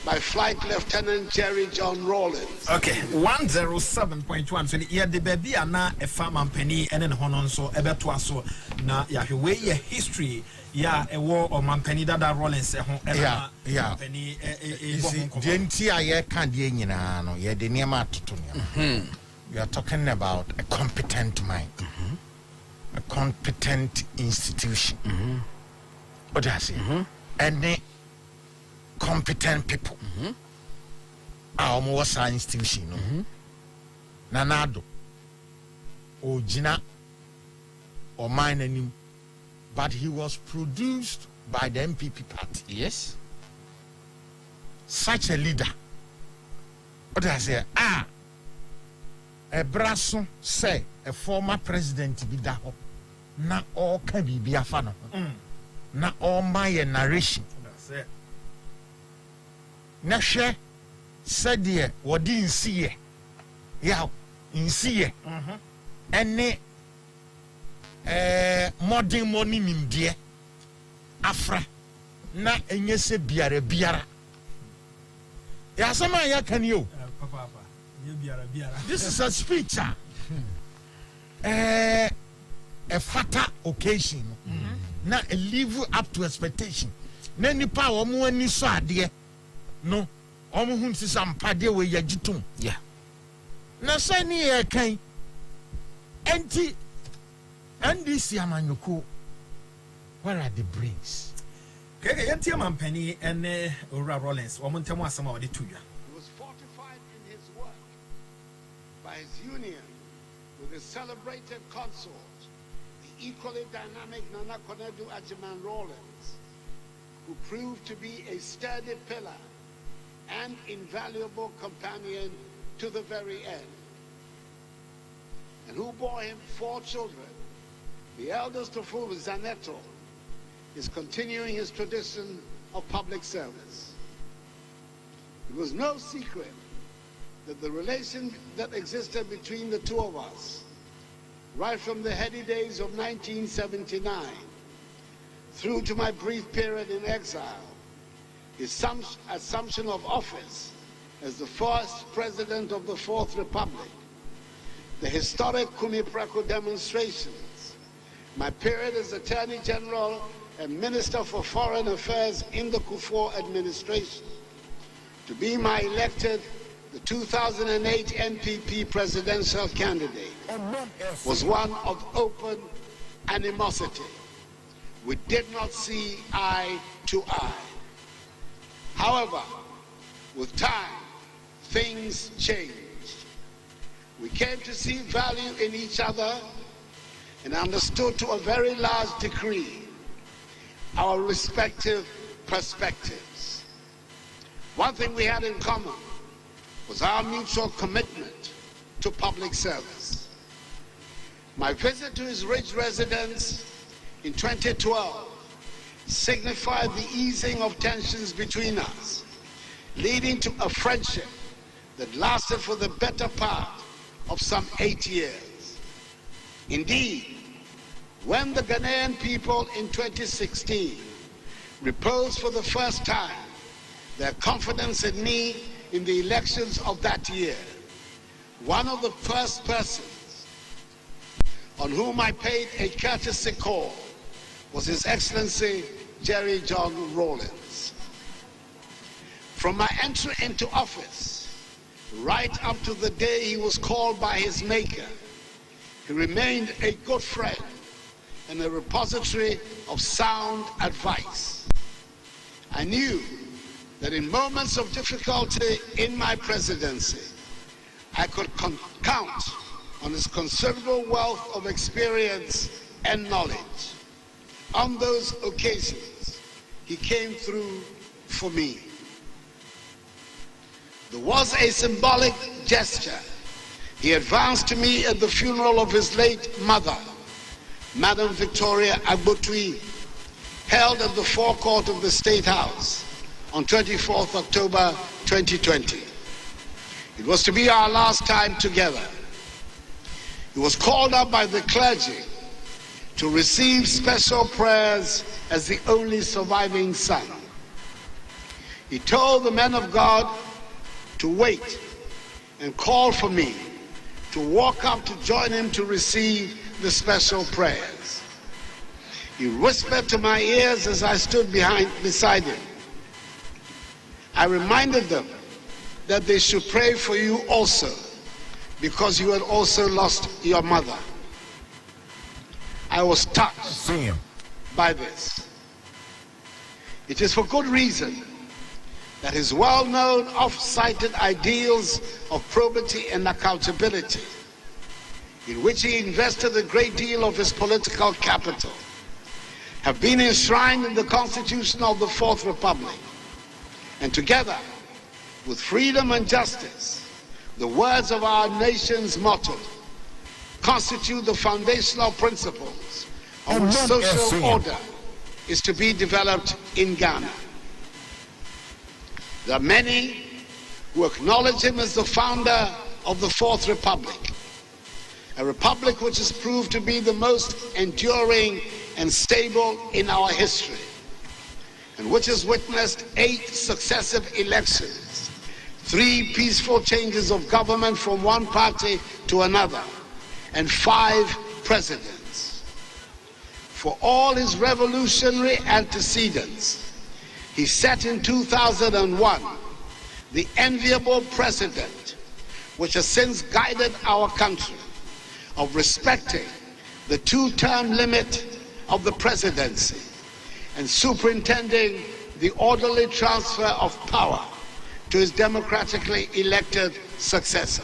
Speaker 5: by Flight Lieutenant Jerry John Rawlings.
Speaker 2: Okay, 107.1. So the baby na a farm and penny and then honon so ebeto so na ya we history ya a war or man penny that Rawlings
Speaker 10: yeah
Speaker 2: penny
Speaker 10: genti aye kan de nyina no ye de niam atoto niam. You are talking about a competent mind, a competent institution. What does it? And competent people. Our more science institution. Nanado. Ojina. Or mine and him. But he was produced by the MPP party.
Speaker 4: Yes.
Speaker 10: Such a leader. What I say? A brasso say a former president be that na all can be a fan. Na all my narration.
Speaker 2: That's it.
Speaker 10: Na share said ye what didn't see ye. Yeah, in see ye. And modern money nim dear Afra na enyese biara. Ya sama ya can you? This is a speech. A fatal occasion. Na a live up to expectation. Na nipa omo ani so ade. No, omo hun sisam pade we yagitum.
Speaker 4: Yeah.
Speaker 10: Na sani e kan. Enti NDC amanyoko. Where are the brains?
Speaker 2: Okay, yanti amampani ene Rawlings. Omontemo asama odi tuya.
Speaker 5: He was fortified in his work by his union with his celebrated consort, the equally dynamic Nana Konedu Ajiman Rawlings, who proved to be a sturdy pillar and invaluable companion to the very end, and who bore him 4 children. The eldest of whom, Zaneto, is continuing his tradition of public service. It was no secret that the relation that existed between the two of us, right from the heady days of 1979 through to my brief period in exile, his assumption of office as the first president of the Fourth Republic, the historic Kumiprako demonstrations, my period as Attorney General and Minister for Foreign Affairs in the Kufuor administration, to be my elected the 2008 NPP presidential candidate, was one of open animosity. We did not see eye to eye. However, with time, things changed. We came to see value in each other and understood to a very large degree our respective perspectives. One thing we had in common was our mutual commitment to public service. My visit to his Ridge residence in 2012 signified the easing of tensions between us, leading to a friendship that lasted for the better part of some 8 years. Indeed, when the Ghanaian people in 2016 reposed for the first time their confidence in me in the elections of that year, one of the first persons on whom I paid a courtesy call was His Excellency Jerry John Rawlings. From my entry into office, right up to the day he was called by his maker, he remained a good friend and a repository of sound advice. I knew that in moments of difficulty in my presidency, I could count on his considerable wealth of experience and knowledge. On those occasions, he came through for me. There was a symbolic gesture he advanced to me at the funeral of his late mother, Madam Victoria Agbotui, held at the forecourt of the State House on 24th October 2020. It was to be our last time together. He was called up by the clergy to receive special prayers as the only surviving son. He told the men of God to wait and called for me to walk up to join him to receive the special prayers. He whispered to my ears as I stood beside him. I reminded them that they should pray for you also, because you had also lost your mother. I was touched by this. It is for good reason that his well-known, oft-cited ideals of probity and accountability, in which he invested a great deal of his political capital, have been enshrined in the Constitution of the Fourth Republic, and together with freedom and justice, the words of our nation's motto, constitute the foundational principles on which social order is to be developed in Ghana. There are many who acknowledge him as the founder of the Fourth Republic, a republic which has proved to be the most enduring and stable in our history, and which has witnessed 8 successive elections, 3 peaceful changes of government from one party to another, and 5 presidents. For all his revolutionary antecedents, he set in 2001 the enviable precedent which has since guided our country of respecting the 2-term limit of the presidency and superintending the orderly transfer of power to his democratically elected successor.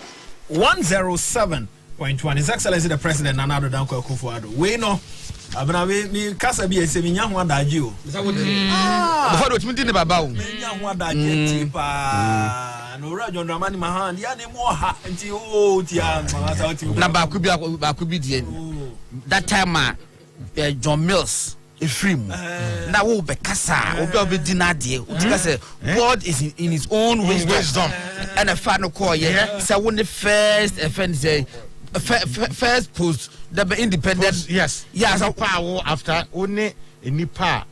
Speaker 2: 107.1 His Excellency the President Nana Addo Dankwa Kufuor. We know abena we kasa bi ese minya ho adaje o.
Speaker 4: Before do timi din baba o.
Speaker 2: Minya ho adaje ti pa. No ra John Dramani Mahand ya ne mo ha nti o ti an ma sa ti.
Speaker 4: Na ba ku bi die. That time John Mills Ephraim na wo be kasa obi dina de utika say God is in his own wisdom and a fan call say when the first offense say first post the independent
Speaker 10: yes so power after only nipa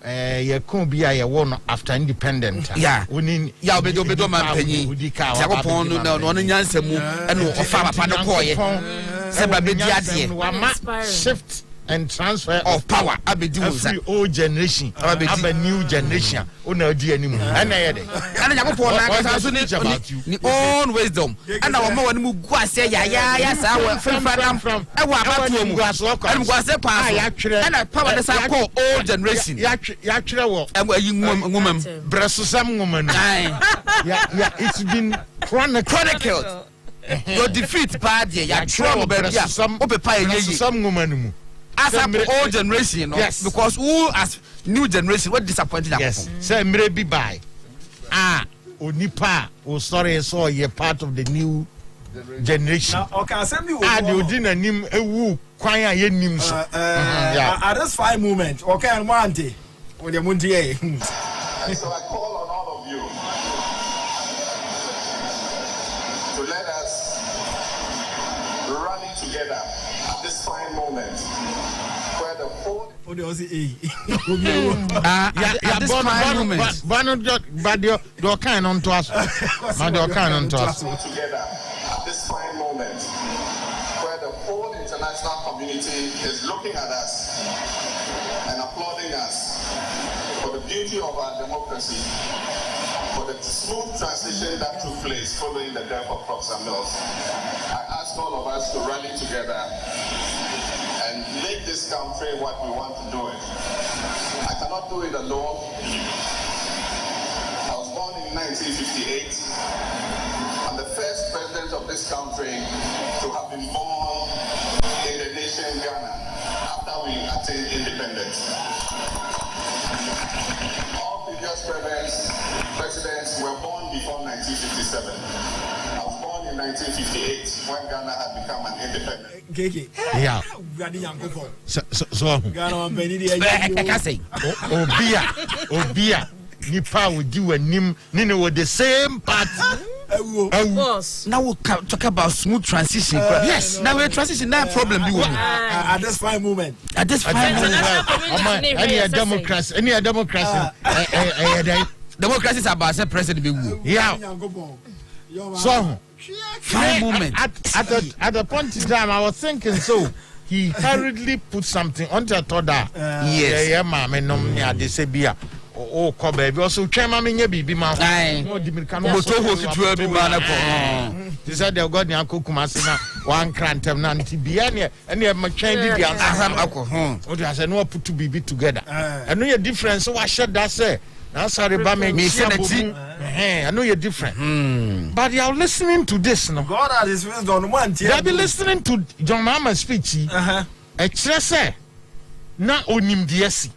Speaker 10: ye kon bia ye won after independent
Speaker 4: oni ya obedo man panyi yakopon no nyansa mu and ofa papa no call ye say ba be dia de
Speaker 10: shift and transfer
Speaker 4: of power abedi
Speaker 10: every old generation a new generation ona di animu and na yede
Speaker 4: and yakopon na kasa so ni own wisdom and our ma wani mu guase ya sa wa from e wa abatu mu and guase pa and power the sa call old generation
Speaker 10: ya twere wo
Speaker 4: ayi ngumam
Speaker 10: bresosam ngumanu ya it's been chronicled
Speaker 4: your defeat bad ya twere ba bia opepa
Speaker 10: bresosam ngumanu mu
Speaker 4: as a old generation, yes. Because who as new generation what disappointed them?
Speaker 10: Yes. Say mre bi buy. Onipa, sorry, so you're part of the new generation.
Speaker 2: Okay, send me
Speaker 10: the odina nim ewu kwan a ye nim so.
Speaker 2: At this fine moment, okay, and one day with the Mundier.
Speaker 11: And so I call on all of you to let us rally together at this fine moment.
Speaker 2: Oh, they also
Speaker 4: this fine moment.
Speaker 10: But you're kind on to us. You're kind on to us.
Speaker 11: Together at this fine moment, where the whole international community is looking at us and applauding us for the beauty of our democracy, for the smooth transition that took place following the death of Prosecutor Mills. I ask all of us to rally together and make this country what we want to do it. I cannot do it alone. I was born in 1958. I'm the first president of this country to have been born in the nation Ghana after we attained independence. All previous presidents were born before 1957. I was born in 1958 when Ghana had become an independent.
Speaker 10: Yeah. So
Speaker 2: Ghana
Speaker 10: Obia nipa would do a nim nino with the same party.
Speaker 4: Now we talk about smooth transition. Yes. Now we're transition. That problem be
Speaker 2: at this fine moment.
Speaker 4: At this fine moment.
Speaker 10: Any democracy.
Speaker 4: Democracy is about the president being.
Speaker 10: Yeah. So
Speaker 4: fine moment.
Speaker 10: At the point in time, I was thinking so. He hurriedly put something on the toda.
Speaker 4: Yes.
Speaker 10: Yeah, mama, no, near the Sebia. Oh, Kobe, also, Chama, maybe, ma. No, Dominican, they said they've got the Uncle Kumasina, one crantam, Nanti Biania, and you have my change the alcohol. Oh, I said, no, put to be together. I know your difference, so I should that say. I'm sorry, I know you're different. But you're listening to this, no?
Speaker 2: God has his wisdom one.
Speaker 10: They'll be listening to John Mama's speech. Say, na onim diesi.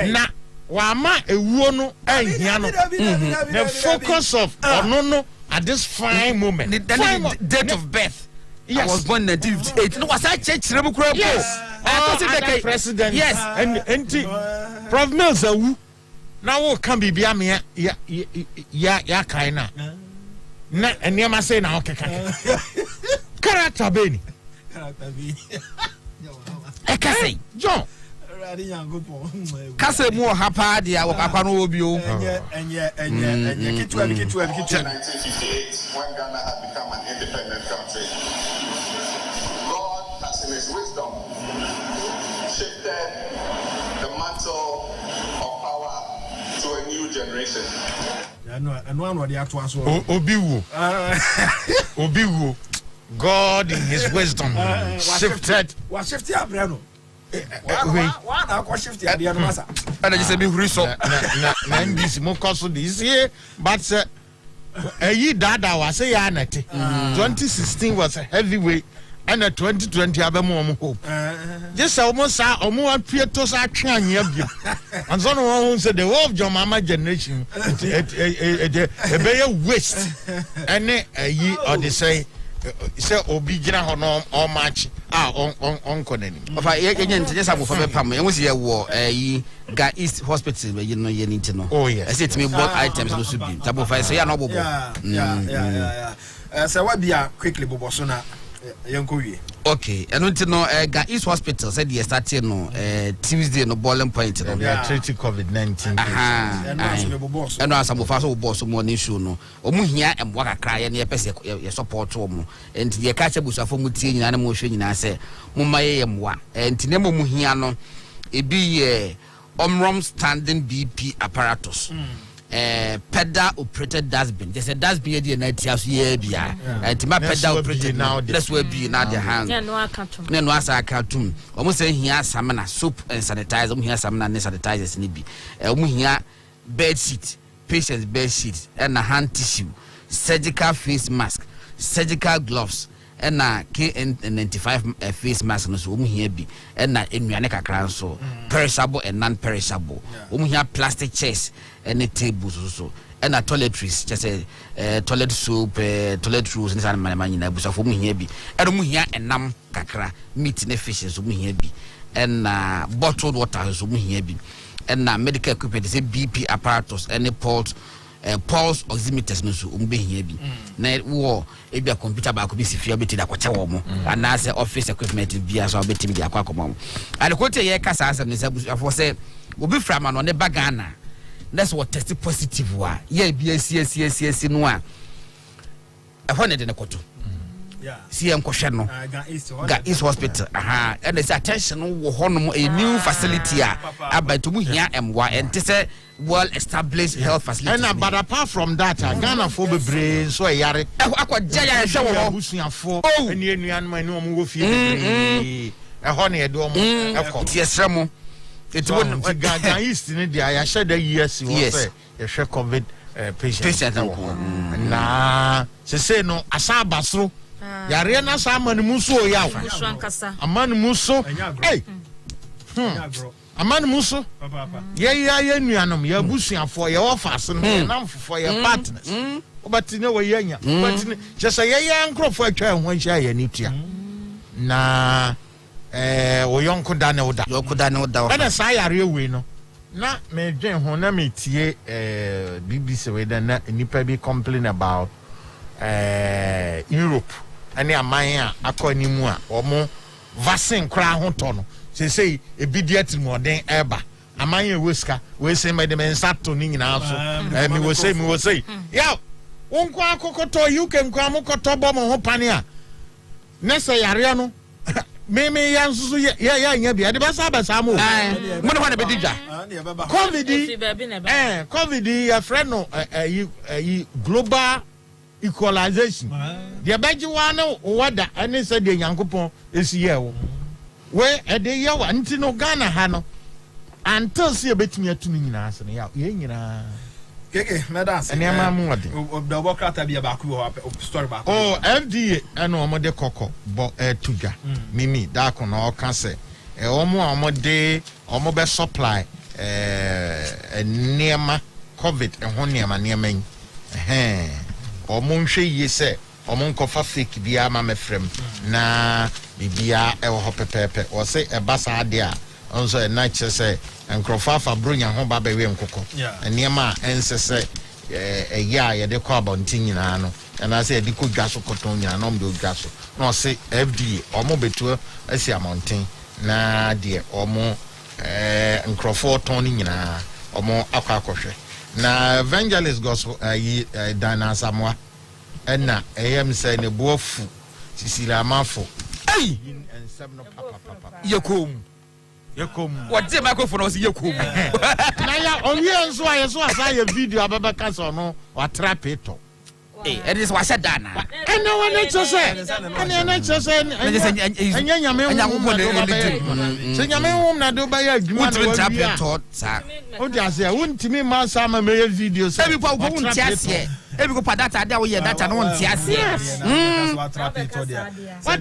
Speaker 10: Na wama ewuono ehiano. The focus of onono at this fine moment.
Speaker 4: The date of birth. Yes. I was born in 1958. No, was I church?
Speaker 10: Yes. President.
Speaker 4: Yes.
Speaker 10: And Prof Mills now can be biamia ya kaina. Na and you must say now character Benny.
Speaker 4: Ekase
Speaker 10: John
Speaker 4: Kase more hapa dia wakapano obio.
Speaker 11: And 1958 when Ghana had become an independent country. God has in his wisdom shifted the mantle of power to a new generation.
Speaker 10: Obiwo. God in his wisdom shifted.
Speaker 2: Why not go shift the idea, Massa?
Speaker 4: And I just say, be reso.
Speaker 10: And this Mokoso this year, but a year that I was a anati. 2016 was a heavyweight, and 2020 have a more hope. Just almost a more Pietos are trying you. And someone said the whole of your mama generation, a bear waste, and a year or they say. Say obijina hono all match on konani
Speaker 4: of I just have for pam and was here war Ga East Hospital where you know you need to know.
Speaker 10: Oh yes,
Speaker 4: I said to me both items no should be table five say no bobo.
Speaker 2: Yeah. So what be quickly bobo so na yanko.
Speaker 4: Okay, and want to know Ga East Hospital said you started no Tuesday no boiling point no.
Speaker 10: We are treating COVID-19.
Speaker 2: And
Speaker 4: now some of us will boss more issue no. Omu hia em waka cry and your person your support omu. And the catch up with a form muti nyina mo hwe nyina se mumma ye mwa. And nemo mu hia no e bi Omrom standing BP apparatus. Pedal operated dustbin. There's a dustbin here na tiaso ye bia. And my pedal operated now. That's where be now the hand.
Speaker 1: No akatum.
Speaker 4: No asa akatum. Omo say hia samana soap and sanitizer. Omo hia samana and sanitizers ni bi. Omo hia bed sheet, patient's bed sheet, and a hand tissue, surgical face mask, surgical gloves, and a KN95 face mask no so omo hia bi. And na enuane kakra so perishable and non-perishable. Omo hia plastic chairs. Any tables also and a toiletries just say toilet soap toilet rolls and some man na busa for mu here bi and mu here enam kakra meat ne fishes mu here bi and bottled water so mu here bi and medical equipment say BP apparatus any pulse oximeters no so be here bi na wo e bia computer ba ko bi sifia beti da kwache wo mo and na say office equipment bia so beti bi akwa komo and ko te ye kasa asem ne say say obi from no ne bagana. That's what tested positive wa. Yeah, BSC no a. I found it in a koto.
Speaker 2: Yeah.
Speaker 4: CM Koshano. Ga East Hospital. And there's attention wo hono a new facility about to here MY and this a well established health facility.
Speaker 10: And but apart from that, Ghana for the brain so yare.
Speaker 4: Akwa jaya show
Speaker 10: busuafo and ye nuan man no mo fie. E hono e do mo e
Speaker 4: tiesremo. It wouldn't
Speaker 10: Gaga East in India. I said that yes, a share COVID patient. Nah, she say no, Asabasro. Yariana Saman Muso Yaw. A man Muso. Hey, a man Muso. Yeah, Nuanum, your bushing for your offers and for your partners. But you know, young, but just a young crop for a child when she need you. Nah. O yonko da na oda na say are we no na me dwen ho na me tie BBC we da na nipa bi complain about Europe ani aman a akoni mu a omo vaccine kra ho to no say ebidiat mu oden eba aman e weska we say me de men sato ni nyina so me wo say ya wonko akokoto UK nko amokoto bo mo ho pane a na say yare no me yansusu ya nya bia de basa mo
Speaker 4: mo no na be dija
Speaker 10: COVID ya friend no global equalization de baji wa no wada ene se de Nyankopon esi ye wo we e de ye wa nti no Ghana ha no until see betumi atumi nyina ase no ya ye nyina
Speaker 2: keke medas
Speaker 10: ene ma mu ode
Speaker 2: double crata bia ba ku story ba
Speaker 10: oh FDA ene o mo de kokko bo tuga mimi da ko no ka se o mo de o mo be supply niema COVID ho niema yin o mo nhwe yi se o mo nkofa fake bia ma mefrem na bibia e ho pepepe o se e basa ade a onso e na che se enkrofa fa bronya ho ba be we nkoko niema ensese ya ye de kwa bonti nyina no na se e di ko dwaso koton nyina no mdo dwaso no se FDA o mo betu asi amonten na de o mo nkrofo ton nyina o mo akwa akohwe na evangelist gospel Dana Samoa na am say ne boafu sisira mafo
Speaker 4: ei yekom what the microphone was yekom
Speaker 10: na ya onye nso ayeso asa ye video ababa kasa no wa trapeto
Speaker 4: it is what I said, Dana.
Speaker 10: I know what it's to say. And then I just said, and Yaman, so Yaman, I do buy a good taught, sir. Oh, yes, I wouldn't to me, my summer mail videos. Every people won't just yet. Every go that I know that I don't yes. What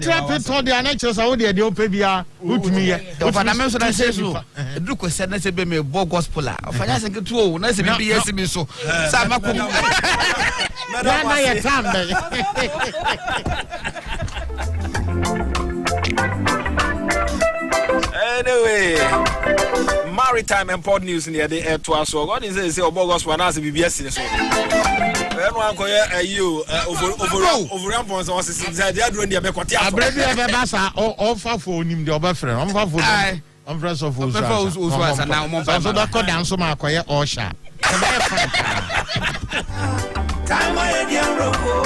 Speaker 10: trap it told the annexes out there, the Opebia, who me.
Speaker 4: If I mention I say so, Duke said, let's be a bow gospel. Of a nice and true, nice and be yes, so.
Speaker 2: Anyway, maritime import news in the day to us. So, what is it? Say, Obogos one as a BBS. So, everyone go you over rampons or they are doing the Becotia.
Speaker 10: I believe you have a massa or for him, the other friend. I'm friends of who's now. So, that could down so much quiet or sharp.
Speaker 12: Time I am robo.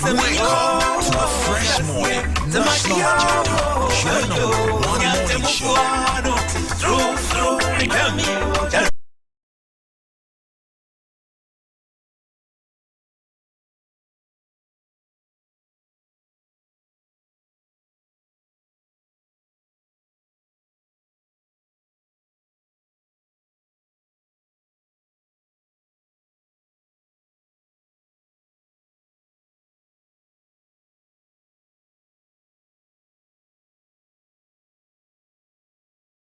Speaker 12: Wake up to a fresh morning. National Journal. One morning show.